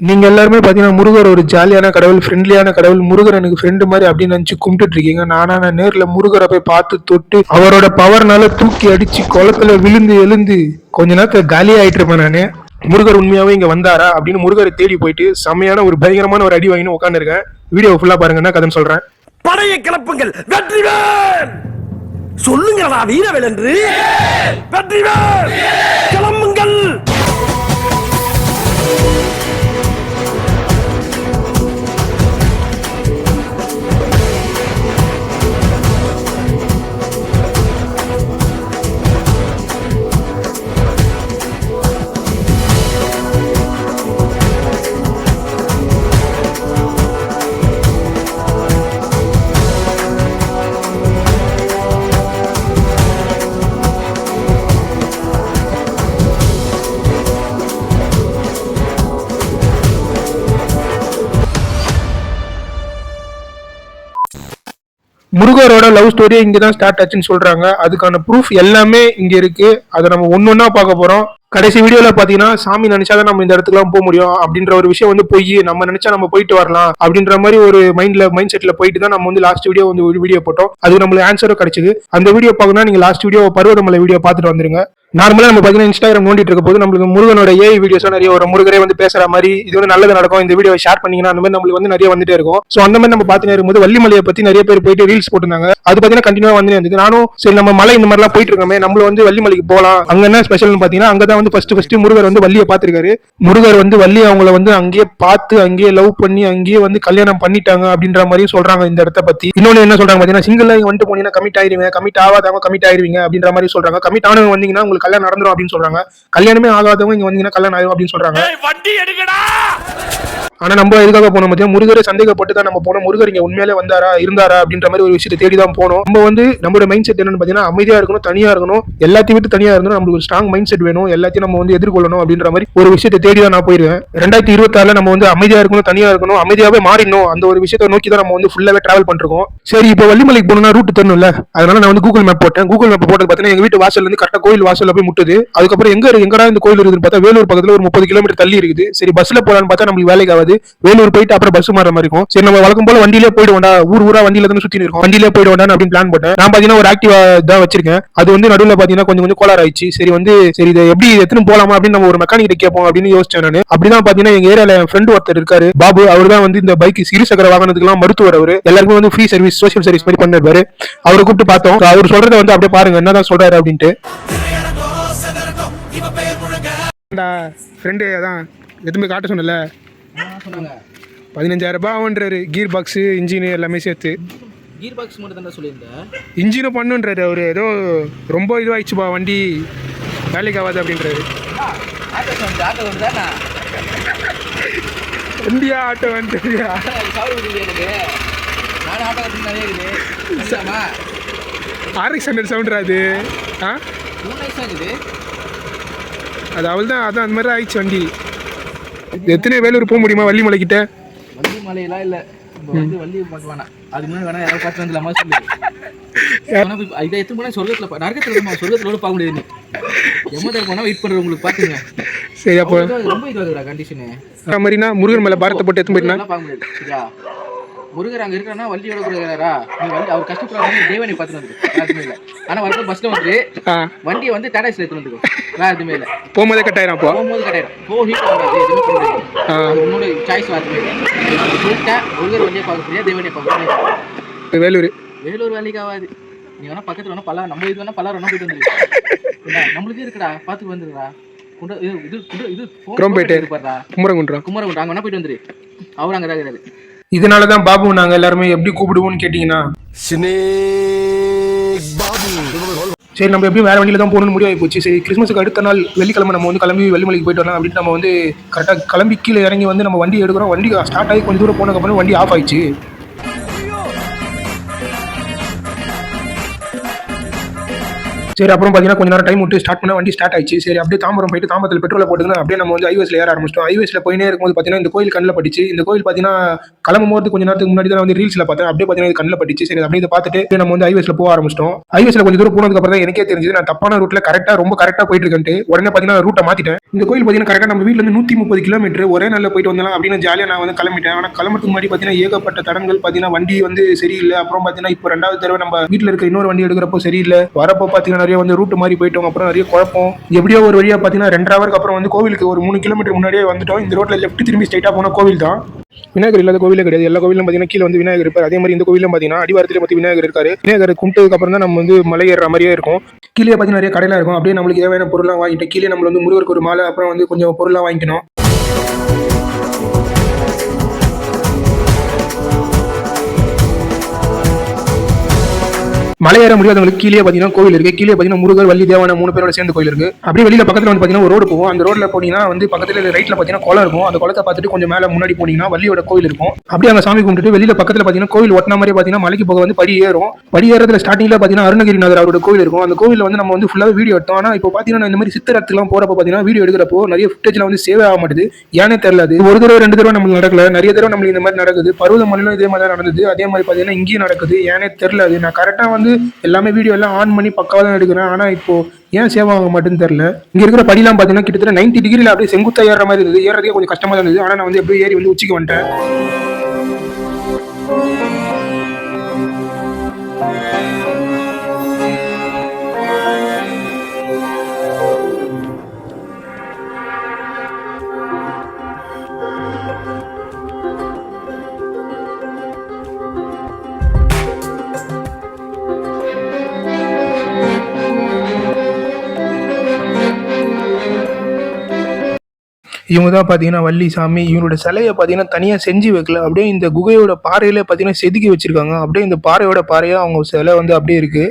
நீங்க எல்லாருமே பாத்தீங்கன்னா முருகர் ஒரு ஜாலியான கடவுள், ஃப்ரெண்ட்லியான கடவுள், முருகர் எனக்கு ஃப்ரெண்டு மாதிரி அப்படின்னு நினைச்சு கும்பிட்டுட்டு இருக்கீங்க. நான் நேர்ல முருகரை போய் பார்த்து தொட்டு அவரோட பவர்னால தூக்கி அடிச்சு குளத்துல விழுந்து எழுந்து கொஞ்ச நேரத்துல காலி ஆயிட்டு இருப்பேன் நானு. முருகர் உண்மையாவே இங்க வந்தாரா அப்படின்னு முருகரை தேடி போயிட்டு செம்மையான ஒரு பயங்கரமான ஒரு அடி வாங்கின்னு உட்காந்துருக்கேன். வீடியோ ஃபுல்லா பாருங்க, என்ன கதைன்னு சொல்றேன். படையை கிளப்புங்கள், வெற்றிவேல் சொல்லுங்களா வீரவேல் என்று. வெற்றிவேல் கிளம்புங்கள். முருகரோட லவ் ஸ்டோரியே இங்கதான் ஸ்டார்ட் ஆச்சுன்னு சொல்றாங்க. அதுக்கான ப்ரூஃப் எல்லாமே இங்க இருக்கு. அதை நம்ம ஒன்னொன்னா பார்க்க போறோம். கடைசி வீடியோல பாத்தீங்கன்னா சாமி நினைச்சாதான் நம்ம இந்த இடத்துக்குலாம் போக முடியும் அப்படின்ற ஒரு விஷயம் வந்து போய் நம்ம நினைச்சா நம்ம போயிட்டு வரலாம் அப்படின்ற மாதிரி ஒரு மைண்ட் செட்ல போயிட்டு தான் நம்ம வந்து லாஸ்ட் வீடியோ வந்து ஒரு வீடியோ போட்டோம். அது நம்மளுக்கு ஆன்சரும் கிடைச்சது. அந்த வீடியோ பார்க்கணும்னா நீங்க லாஸ்ட் வீடியோ பருவதமலை வீடியோ பார்த்துட்டு வந்துருங்க. நார்மலா நம்ம பாத்தீங்கன்னா இன்ஸ்டாகிராம் நோண்டிட்டு இருக்க போது நம்மளுக்கு முருகனோட ஏஐ வீடியோஸ் நிறைய ஒரு முருகரே வந்து பேசுற மாதிரி இது வந்து நல்லது நடக்கும், இந்த வீடியோ ஷேர் பண்ணீங்கன்னா அந்த மாதிரி நம்மளுக்கு வந்து நிறைய வந்துட்டே இருக்கும். சோ அந்த மாதிரி நம்ம பாத்துட்டு இருக்கும்போது வள்ளிமலையை பத்தி நிறைய பேர் போயிட்டு ரீல்ஸ் போட்டுருந்தாங்க. அது பாத்தீங்கன்னா கண்டினியூவா வந்து இருந்தது. நானும் சரி நம்ம மலை இந்த மாதிரி எல்லாம் போயிட்டு இருக்கோமே, நம்மள வந்து வள்ளிமலைக்கு போகலாம். அங்க என்ன ஸ்பெஷல்னு பாத்தீங்கன்னா அங்கதான் வந்து ஃபர்ஸ்ட் முருகர் வந்து வள்ளியை பாத்துருக்காரு. முருகர் வந்து வள்ளி அவங்கள வந்து அங்கேயே பார்த்து அங்கேயே லவ் பண்ணி அங்கேயே வந்து கல்யாணம் பண்ணிட்டாங்க அப்படின்ற மாதிரியும் சொல்றாங்க இந்த இடத்த பத்தி. இன்னொன்னு என்ன சொல்றாங்க பாத்தீங்கன்னா சிங்கிள் வந்துட்டு போனீங்கன்னா கமிட் ஆயிருவீங்க, கமிட் ஆகாதவங்க கமிட் ஆயிருவீங்க அப்படின்ற மாதிரி சொல்றாங்க. கமிட் ஆனவங்க வந்தீங்கன்னா உங்களுக்கு கல்யாணம் நடந்துரும் அப்படின்னு சொல்றாங்க. கல்யாணமே ஆகாதவங்க இங்க வந்தீங்கன்னா கல்யாணம் ஆகும் அப்படின்னு சொல்றாங்க. ஆனா நம்ம எதுக்காக போனோம் பார்த்தீங்கன்னா முருகரை சந்தேகப்பட்டு தான் நம்ம போனோம். முருகர் இங்க உண்மையிலே வந்தாரா இருந்தாரா அப்படின்ற மாதிரி ஒரு விஷயத்தை தேடி தான் போனோம். நம்ம வந்து நம்மளோட மைண்ட் செட் என்னன்னு பாத்தீங்கன்னா அமைதியா இருக்கணும், தனியா இருக்கணும், எல்லாத்தையும் விட்டு தனியா இருக்கணும். நம்மளுக்கு ஒரு ஸ்ட்ராங் மைண்ட் செட் வேணும், எல்லாத்தையும் நம்ம வந்து எதிர்கொள்ளணும் அப்படின்ற மாதிரி ஒரு விஷயத்தை தேடி தான் நான் போயிருக்கேன். 2026 நம்ம வந்து அமைதியா இருக்கணும், தனியா இருக்கணும், அமைதியாவே மாறிடணும், அந்த ஒரு விஷயத்தை நோக்கி தான் நம்ம வந்து ஃபுல்லாவே டிராவல் பண்ணிருக்கோம். சரி, இப்போ வள்ளிமலைக்கு போகணும்னா ரூட் தரணும்ல, அதனால நான் வந்து கூகுள் மேப் போட்டேன். கூகுள் மேப் போட்டது பார்த்தீங்கன்னா எங்க வீட்டு வாசல்ல இருந்து கரெக்டா கோயில் வாசல்ல போய் முட்டுது. அதுக்கப்புறம் எங்கடா இந்த கோயில் இருக்குன்னு பார்த்தா வேலூர் பக்கத்துல ஒரு 30 கிலோமீட்டர் தள்ளி இருக்குது. சரி பஸ்ல போலான்னு பார்த்தா நம்மளுக்கு வேலைக்கு ஆகாது. வேலூர் போயிட்டு அப்புறம் பஸ் மாற மாதிரி இருக்கும். சரி நம்ம வழக்கம் போல வண்டியிலே போயிடுவோம்டா, ஊரா வண்டியில தான் சுத்தி இருக்கோம், வண்டியிலே போயிடுவோம்டா அப்படின்னு பிளான் போட்டேன். நான் பாத்தீங்கன்னா ஒரு ஆக்டிவா தான் வச்சிருக்கேன். அது வந்து நடுவில் பாத்தீங்கன்னா கொஞ்சம் கோளாறு ஆயிடுச்சு. சரி இதை எப்படி எத்தனை போலாமா அப்படின்னு நம்ம ஒரு மெக்கானிக் கேட்போம் அப்படின்னு யோசிச்சேன் நான். அப்படிதான் பாத்தீங்கன்னா எங்க ஏரியால என் ஃப்ரெண்ட் ஒருத்தர் இருக்காரு, பாபு. அவர் தான் வந்து இந்த பைக் இருசக்கர வாகனத்துக்கு எல்லாம் மருத்துவர். அவரு எல்லாருமே வந்து ஃப்ரீ சர்வீஸ், சோசியல் சர்வீஸ் மாதிரி பண்ணிருப்பாரு. அவரை கூப்பிட்டு பார்த்தோம். அவர் சொல்றதை வந்து அப்படியே பாருங்க என்னதான் சொல்றாரு அப்படின்ட்டு. ஃப்ரெண்டு அதான் எதுவுமே காட்ட சொன்னல, 15,000 ரூபாய் ஆகுன்றாரு. கீர் பாக்ஸ் இன்ஜின் எல்லாமே சேர்த்து. கீர் பாக்ஸ் மட்டும் தான் சொல்லியிருந்தேன், இன்ஜினும் பண்ணுன்றாரு அவரு. ஏதோ ரொம்ப இதுவாயிடுச்சுப்பா வண்டி, வேலைக்கு ஆகாது அப்படின்றாரு. இந்தியா ஆட்டோ வந்துருயா, RX 100 சவுண்ட்ராது. அது அவள் தான், அதான் அந்த மாதிரி ஆயிடுச்சு வண்டி. எத்தனை வேலூர் போக முடியுமா வள்ளிமலை கிட்ட? வள்ளிமலையெல்லாம் இல்லை, வள்ளி பார்க்க வேணாம். அது முன்னாடி வேணா யாராவது பார்த்து வந்துடலாமா சொல்லு. இதை எத்தனை போனால் சொர்க்கத்தில் சொர்க்கத்தில் பார்க்க முடியாது. எம்மதில் போனால் வெயிட் பண்ணுறது உங்களுக்கு பார்த்துங்க. சரி, அப்போ ரொம்ப இதுவாகுதுடா கண்டிஷனு. மாதிரினா முருகன் மேலே பாரத்தை போட்டு எடுத்து போயிட்டுனா பார்க்க முடியாது. சரியா, முருகர் அங்கே இருக்கிறனா வள்ளியோட கொடுக்குறாரா, நீ வண்டி அவர் கஷ்டப்படுறாங்க தேவனை பார்த்துட்டு வந்துருக்கு, யாருமே இல்லை. ஆனால் வரப்போ பஸ்ஸில் வந்து வண்டியை வந்து டாடாஸில் எடுத்துட்டு வந்துருக்கும், வேறு எதுவுமே இல்லை. போகும்போதே கட்டாயிரம், போகும்போது கட்டாயிரம், ஹீட் ஆகாது, எதுவுமே பண்ண முடியாது. உன்னோட சாய்ஸ் வரதுமே இல்லை. சொல்லிட்டேன், முருகர் வண்டியை பார்க்க முடியாது, தேவனை பார்க்க முடியாது. வேலூர் வேலைக்கு ஆகாது. நீ வேணா பக்கத்தில் வேணா பல்லா, நம்ம இது வேணா பல்லா வேணா போயிட்டு வந்துருக்கா, நம்மளுக்கே இருக்குடா, பார்த்துட்டு வந்துருக்கா. குமரகுன்றம் அங்கே வேணா போயிட்டு வந்துரு, அவர் அங்கே தான் இருக்கிறாரு. இதனாலதான் பாபு நாங்க எல்லாருமே எப்படி கூப்பிடுவோம்னு கேட்டீங்கன்னா சரி நம்ம எப்படியும் வேற வண்டியில தான் போகணும்னு முடிவாகி போச்சு. சரி கிறிஸ்மஸுக்கு அடுத்த நாள் வெள்ளிக்கிழமை நம்ம வந்து கிளம்பி வெள்ளிமலைக்கு போயிட்டு வரலாம் அப்படின்னு நம்ம வந்து கரெக்டாக கிளம்பி கீழே இறங்கி வந்து நம்ம வண்டி எடுக்கிறோம். வண்டி ஸ்டார்ட் ஆகி கொஞ்சம் தூரம் போனதுக்கப்புறம் வண்டி ஆஃப் ஆயிடுச்சு. சரி அப்புறம் பார்த்தீங்கன்னா கொஞ்ச நேரம் டைம் விட்டு ஸ்டார்ட் பண்ண வண்டி ஸ்டார்ட் ஆயிடுச்சு. சரி அப்படியே தாம்பரம் போயிட்டு தாம்பரத்தில் பெட்ரோலை போட்டுக்கணும் அப்படியே நம்ம வந்து ஹைவேஸ்ல ஏற ஆரம்பிச்சிட்டோம். ஹைவேஸ்ல போயினே இருக்கும்போது பார்த்தீங்கன்னா இந்த கோயில் கண்ணில் பட்டுச்சு. இந்த கோயில் பார்த்தீங்கன்னா கிளம்பும் போது கொஞ்ச நேரத்துக்கு முன்னாடி தான் வந்து ரீல்ஸ்ல பார்த்தேன். அப்படியே பார்த்தீங்கன்னா இது கண்ணில் பட்டுச்சு. சரி அப்படியே இதை பார்த்துட்டு நம்ம வந்து ஹைவேஸ்ல போக ஆரம்பிச்சிட்டோம். ஹைவேஸ்ல கொஞ்சம் தூரம் போனதுக்கு அப்புறம் தான் எனக்கே தெரிஞ்சது நான் தப்பான ரூட்ல ரொம்ப கரெக்டா போயிட்டு இருக்கேன். உடனே பார்த்தீங்கன்னா ரூட்டை மாத்திட்டேன். இந்த கோயில் பார்த்தீங்கன்னா கரெக்டா நம்ம வீட்டுல இருந்து 130 கிலோமீட்டர் ஒரே நாளில் போயிட்டு வந்தலாம் அப்படின்னு ஜாலியா நான் வந்து கிளம்பிட்டேன். ஆனால் கிளம்புறதுக்கு முன்னாடி பார்த்தீங்கன்னா ஏகப்பட்ட தடங்கள் பார்த்தீங்கன்னா வண்டி வந்து சரியில்லை. அப்புறம் பார்த்தீங்கன்னா இப்போ 2வது தடவை நம்ம வீட்டில் இருக்க இன்னொரு வண்டி எடுக்கிறப்போ சரியில்லை. வரப்போ பார்த்தீங்கன்னா நிறைய வந்து ரூட் மாதிரி போயிட்டோம். அப்புறம் நிறைய குழப்பம். எப்படியோ ஒரு வழியா பார்த்தீங்கன்னா 2 ஹவருக்கு அப்புறம் வந்து கோவிலுக்கு ஒரு 3 கிலோமீட்டர் முன்னாடியே வந்துட்டோம். இந்த ரோட்ல லெஃப்ட் திரும்பி ஸ்ட்ரைட்டா போன கோவில் தான். விநாயகர் இல்லாத கோவிலே கிடையாது. எல்லா கோவிலும் பார்த்தீங்கன்னா கீழே வந்து விநாயகர் இருப்பார். அதே மாதிரி இந்த கோவிலும் பார்த்தீங்கன்னா அடிவாரத்திலே பற்றி விநாயகர் இருக்காரு. விநாயகர் கும்பிட்டதுக்கு அப்புறம் தான் நம்ம வந்து மலை ஏறுற மாதிரியே இருக்கும். கீழே பார்த்தீங்கன்னா நிறைய கடையில இருக்கும். அப்படியே நம்மளுக்கு தேவையான பொருளாக வாங்கிட்டு கீழே நம்ம வந்து முருகருக்கு ஒரு மாலை அப்புறம் வந்து கொஞ்சம் பொருளாக வாங்கிக்கணும். மலை ஏற முடியாதவங்களுக்கு கீழே பார்த்தீங்கன்னா கோவில் இருக்கு. கீழே பார்த்தீங்கன்னா முருகர் வள்ளி தேவான 3 பேரோட சேர்ந்து கோயில் இருக்கு. அப்படியே வெளியில பக்கத்துல வந்து பார்த்தீங்கன்னா ஒரு ரோடு போகும். அந்த ரோட்ல போனீங்கன்னா வந்து பக்கத்துல ரைட்ல பார்த்தீங்கன்னா குளம் இருக்கும். அந்த குளத்தை பார்த்துட்டு கொஞ்சம் மேலே முன்னாடி போனீங்கன்னா வள்ளியோட கோயில் இருக்கும். அப்படியே அங்க சாமி கும்பிட்டு வெளியில பக்கத்துல பார்த்தீங்கன்னா கோவில் ஒட்டின மாதிரி பார்த்தீங்கன்னா மலைக்கு போக வந்து படி ஏறும். படி ஏறதுல ஸ்டார்டிங்ல பார்த்தீங்கன்னா அருணகிரிநாதர் அவரோட கோயில் இருக்கும். அந்த கோவில் வந்து நம்ம வந்து ஃபுல்லாக வீடியோ எடுத்தோம். ஆனால் இப்போ பார்த்தீங்கன்னா இந்த மாதிரி சித்தரத்துலாம் போறப்ப பார்த்தீங்கன்னா வீடியோ எடுக்கிறப்போ நிறைய ஃபுட்டேஜ்லாம் வந்து சேவ் ஆக மாட்டேது. ஏனே தெரியல. அது ஒரு தடவை 2 தடவை நம்மளுக்கு நடக்கல. நிறைய தடவை நம்மளுக்கு இந்த மாதிரி நடக்குது. பருவதமலையிலும் இதே மாதிரி நடந்தது. அதே மாதிரி பார்த்தீங்கன்னா இங்கேயும் நடக்குது. ஏனே தெரியல. அது நான் கரெக்டா வந்து எல்லாமே வீடியோ எல்லாம் ஆன் பண்ணி பக்காவா தான் எடுக்கிறேன். ஆனா இப்போ ஏன் சேவ் ஆக மாட்டேன்னு தெரியல. இங்க இருக்கிற படிலாம் பாத்தீங்கன்னா கிட்டத்தட்ட 90 டிகிரில அப்படியே செங்குத்தா ஏற மாதிரி இருந்தது. ஏறதுக்கே கொஞ்சம் கஷ்டமா தான் இருந்தது. ஆனா நான் வந்து எப்படியே ஏறி வந்து உச்சிக்கு வந்துட்டேன். இவங்க தான் பார்த்தீங்கன்னா வள்ளி சாமி. இவங்களோட சிலையை பார்த்தீங்கன்னா தனியாக செஞ்சு வைக்கல. அப்படியே இந்த குகையோட பாறையில பார்த்தீங்கன்னா செதுக்கி வச்சிருக்காங்க. அப்படியே இந்த பாறையோட பாறையா அவங்க சிலை வந்து அப்படியே இருக்கு.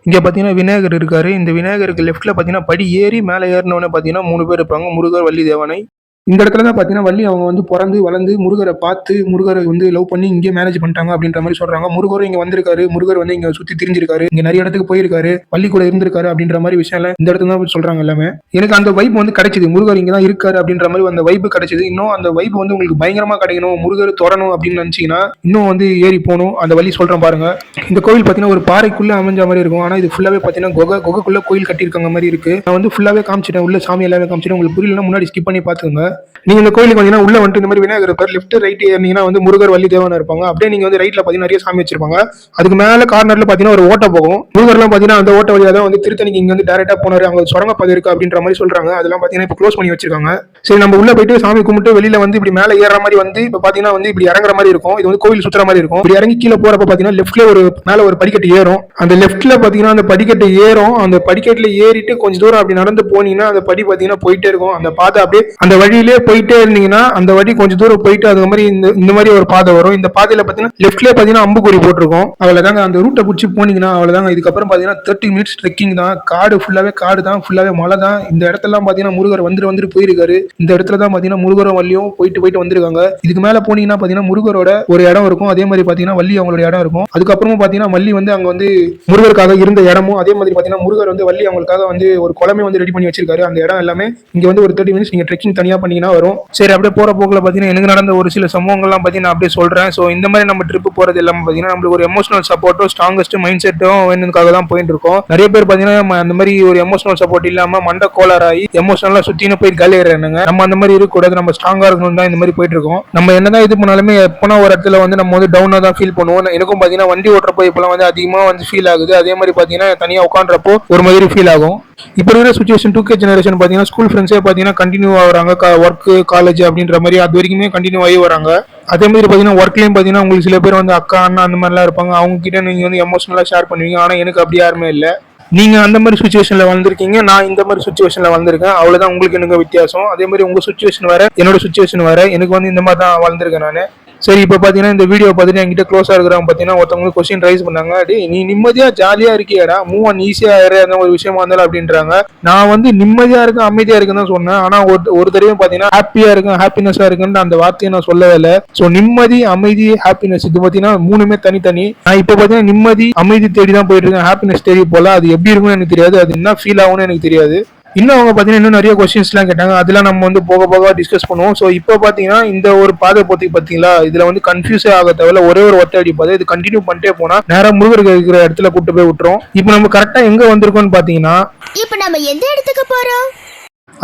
இங்க பாத்தீங்கன்னா விநாயகர் இருக்காரு. இந்த விநாயகருக்கு லெஃப்ட்ல பாத்தீங்கன்னா படி ஏறி மேலே ஏறினவனே பாத்தீங்கன்னா 3 பேர் இருப்பாங்க. முருகர், வள்ளி, தேவனை. இந்த இடத்துல தான் பார்த்தீங்கன்னா வள்ளி அவங்க வந்து பிறந்து வளர்ந்து முருகரை பார்த்து முருகரை வந்து லவ் பண்ணி இங்கே மேரேஜ் பண்ணிட்டாங்க அப்படின்ற மாதிரி சொல்றாங்க. முருகரும் இங்கே வந்திருக்காரு. முருகர் வந்து இங்கே சுற்றி திரிஞ்சிருக்காரு. இங்கே நிறைய இடத்துக்கு போயிருக்காரு. வள்ளி கூட இருந்திருக்காரு அப்படின்ற மாதிரி விஷயம் இந்த இடத்துல தான் சொல்றாங்க எல்லாமே. எனக்கு அந்த வைப் வந்து கிடைச்சிது. முருகர் இங்கே தான் இருக்காரு அப்படின்ற மாதிரி அந்த வைப்பு கிடைச்சிது. இன்னும் அந்த வைப் வந்து உங்களுக்கு பயங்கரமா கிடைக்கணும், முருகர் தொடரணும் அப்படின்னு நினைச்சீங்கன்னா இன்னும் வந்து ஏறி போகணும். அந்த வழி சொல்றேன் பாருங்க. இந்த கோவில் பார்த்தீங்கன்னா ஒரு பாறைக்குள்ள அமைஞ்ச மாதிரி இருக்கும். ஆனால் இது ஃபுல்லாவே பார்த்தீங்கன்னா குகைக்குள்ள கோயில் கட்டியிருக்காங்க மாதிரி இருக்கு. நான் வந்து ஃபுல்லாவே காமிச்சிட்டேன். உள்ள சாமி எல்லாமே காமிச்சிட்டேன். உங்களுக்கு புரியலன்னா முன்னாடி ஸ்கிப் பண்ணி பார்த்துக்கோங்க. நீங்க இந்த கோயிலுக்கு வந்தீங்கன்னா உள்ள வந்துட்டு இந்த மாதிரி விநாயகர் இருப்பார். லெஃப்ட் ரைட் ஏறினீங்கன்னா வந்து முருகர், வள்ளி, தேவனை இருப்பாங்க. அப்படியே நீங்க வந்து ரைட்ல பாத்தீங்கன்னா நிறைய சாமி வச்சிருப்பாங்க. அதுக்கு மேல கார்னர்ல பாத்தீங்கன்னா ஒரு ஓட்டை போகும். முருகர்லாம் பாத்தீங்கன்னா அந்த ஓட்ட வழியா தான் வந்து திருத்தணிக்கு இங்க வந்து டைரக்டா போனாரு. அங்க சுரங்க பாதை இருக்கு அப்படின்ற மாதிரி சொல்றாங்க. அதெல்லாம் பாத்தீங்கன்னா இப்போ க்ளோஸ் பண்ணி வச்சிருக்காங்க. சரி நம்ம உள்ள போயிட்டு சாமி கும்பிட்டு வெளியில வந்து இப்படி மேல ஏற மாதிரி வந்து இப்ப பாத்தீங்கன்னா வந்து இப்படி இறங்குற மாதிரி இருக்கும். இது வந்து கோவில் சுத்துற மாதிரி இருக்கும். இப்படி இறங்கி கீழே போறப்ப பாத்தீங்கன்னா லெஃப்ட்ல ஒரு மேல ஒரு படிக்கட்டு ஏறும். அந்த லெஃப்ட்ல பாத்தீங்கன்னா அந்த படிக்கட்டு ஏறும். அந்த படிக்கட்டுல ஏறிட்டு கொஞ்சம் தூரம் அப்படி நடந்து போனீங்கன்னா அந்த படி பாத்தீங்கன்னா போயிட்டே இருக்கும். அந்த பாதை அப்படியே அந்த வழியிலே போயிட்டே இருந்தீங்கன்னா அந்த வழி கொஞ்சம் தூரம் போயிட்டு அது மாதிரி இந்த மாதிரி ஒரு பாதை வரும். இந்த பாதையில பாத்தீங்கன்னா லெஃப்ட்லயே பாத்தீங்கன்னா அம்புக்குறி போட்டிருக்கும். அவ்வளவுதாங்க. அந்த ரூட்டை பிடிச்சி போனீங்கன்னா அவ்வளவுதாங்க. இதுக்கப்புறம் பாத்தீங்கன்னா 30 மினிட்ஸ் ட்ரெக்கிங் தான். காடு தான், ஃபுல்லாவே மலை தான். இந்த இடத்துல பாத்தீங்கன்னா முருகர் வந்துட்டு போயிருக்காரு. இந்த இடத்துல தான் பாத்தீங்கன்னா முருகரும் வள்ளியும் போயிட்டு வந்திருக்காங்க. இதுக்கு மேல போனீங்கன்னா பாத்தீங்கன்னா முருகரோட ஒரு இடம் இருக்கும். அதே மாதிரி பாத்தீங்கன்னா வள்ளி அவங்களோட இடம் இருக்கும். அதுக்கப்புறமா பாத்தீங்கன்னா வள்ளி வந்து அங்க வந்து முருகருக்காக இருந்த இடமும் அதே மாதிரி பாத்தீங்கன்னா முருகர் வந்து வள்ளி அவங்களுக்காக வந்து ஒரு குளமே வந்து ரெடி பண்ணி வச்சிருக்காரு. அந்த இடம் எல்லாமே இங்க வந்து ஒரு 30 மினிட்ஸ் நீங்க ட்ரெக்கிங் தனியா பண்ணீங்கன்னா வரும். சரி அப்படியே போற போக்குல பாத்தீங்கன்னா எனக்கு நடந்த ஒரு சில சம்பவங்கள்லாம் பாத்தீங்கன்னா அப்படியே சொல்றேன். ஸோ இந்த மாதிரி நம்ம ட்ரிப் போறது எல்லாமே பாத்தீங்கன்னா நம்மளுக்கு ஒரு எமோஷனல் சப்போர்ட்டும் ஸ்ட்ராங்கஸ்ட் மைண்ட் செட்டும் வேணுக்காக தான் போயிட்டு இருக்கோம். நிறைய பேர் பாத்தீங்கன்னா அந்த மாதிரி ஒரு எமோஷனல் சப்போர்ட் இல்லாம மண்ட கோளாராகி எமோஷனலா சுத்தின்னு போய் கலையிறானுங்க. நம்ம அந்த மாதிரி இருக்கக்கூடாது. நம்ம ஸ்ட்ராங்கா இருக்கணும் தான் இந்த மாதிரி போயிட்டு இருக்கோம். நம்ம என்னதான் இது பண்ணாலுமே எப்பனா ஒரு இடத்துல வந்து நம்ம வந்து டவுனா தான் ஃபீல் பண்ணுவோம். எனக்கும் பாத்தீங்கன்னா வண்டி ஓட்டுறப்போ இப்பெல்லாம் வந்து அதிகமா வந்து ஃபீல் ஆகுது. அதே மாதிரி பாத்தீங்கன்னா தனியா உட்காந்துறப்போ ஒரு மாதிரி ஃபீல் ஆகும். இப்போ இருக்கிற சுச்சுவேஷன் 2K ஜெனரேஷன் பாத்தீங்கன்னா ஸ்கூல் ஃப்ரெண்ட்ஸே பாத்தீங்கன்னா கண்டினியூ ஆகுறாங்க. ஒர்க், காலேஜ் அப்படின்ற மாதிரி அது வரைக்குமே கண்டினியூ ஆகி வராங்க. அதே மாதிரி பாத்தீங்கன்னா ஒர்க்லயும் பாத்தீங்கன்னா உங்களுக்கு சில பேர் வந்து அக்கா, அண்ணா அந்த மாதிரிலாம் இருப்பாங்க. அவங்க கிட்ட நீங்க வந்து எமோஷனலா ஷேர் பண்ணுவீங்க. ஆனா எனக்கு அப்படி யாருமே இல்லை. நீங்க அந்த மாதிரி சுச்சுவேஷன்ல வந்திருக்கீங்க, நான் இந்த மாதிரி சுச்சுவேஷன்ல வந்திருக்கேன். அவ்வளவுதான் உங்களுக்கு எனக்கு வித்தியாசம். அதே மாதிரி உங்க சுச்சுவேஷன் வேற, என்னோட சுச்சுவேஷன் வேற. எனக்கு வந்து இந்த மாதிரி தான் வந்திருக்கேன் நானு. சரி இப்போ பார்த்தீங்கன்னா இந்த வீடியோ பார்த்துட்டு என்கிட்ட க்ளோஸாக இருக்கிறவங்க பார்த்தீங்கன்னா ஒருத்தவங்க கொஸ்டின் ரைஸ் பண்ணாங்க, டே நீ நிம்மதியாக ஜாலியாக இருக்கியாடா, மூவ் ஆன் ஈஸியாக ஆயிரு அந்த ஒரு விஷயமா இருந்தாலும் அப்படின்றாங்க. நான் வந்து நிம்மதியாக இருக்கேன் அமைதியாக இருக்குன்னு தான் சொன்னேன். ஆனால் ஒரு தடவையும் பார்த்தீங்கன்னா ஹாப்பியாக இருக்கும் ஹாப்பினஸாக இருக்குன்னு அந்த வார்த்தையை நான் சொல்லவே இல்லை. ஸோ நிம்மதி அமைதி ஹாப்பினஸ் இது பார்த்தீங்கன்னா மூணுமே தனித்தனி. நான் இப்போ பார்த்தீங்கன்னா நிம்மதி அமைதி தேடி தான் போயிட்டு இருக்கேன், ஹாப்பினஸ் தேடி போல. அது எப்படி இருக்கும்னு எனக்கு தெரியாது, அது என்ன ஃபீல் ஆகும்னு எனக்கு தெரியாது. இன்னும் அவங்க பார்த்தீங்கன்னா இன்னும் நிறைய கொஸ்டின்ஸ்லாம் கேட்டாங்க, அதெல்லாம் நம்ம வந்து போக போக டிஸ்கஸ் பண்ணுவோம். ஸோ இப்போ பார்த்தீங்கன்னா இந்த ஒரு பாதை போத்தி பார்த்தீங்களா, இதில் வந்து கன்ஃபியூஸே ஆக தேவையில்ல, ஒரே ஒரு ஒற்றை அடி பாதை. இது கண்டினியூ பண்ணிட்டே போனா நேரம் முருகர் இருக்கிற இடத்துல கூட்டு போய் விட்டுரும். இப்போ நம்ம கரெக்டாக எங்கே வந்திருக்கோம்னு பார்த்தீங்கன்னா, இப்போ நம்ம எந்த இடத்துக்கு போறோம்?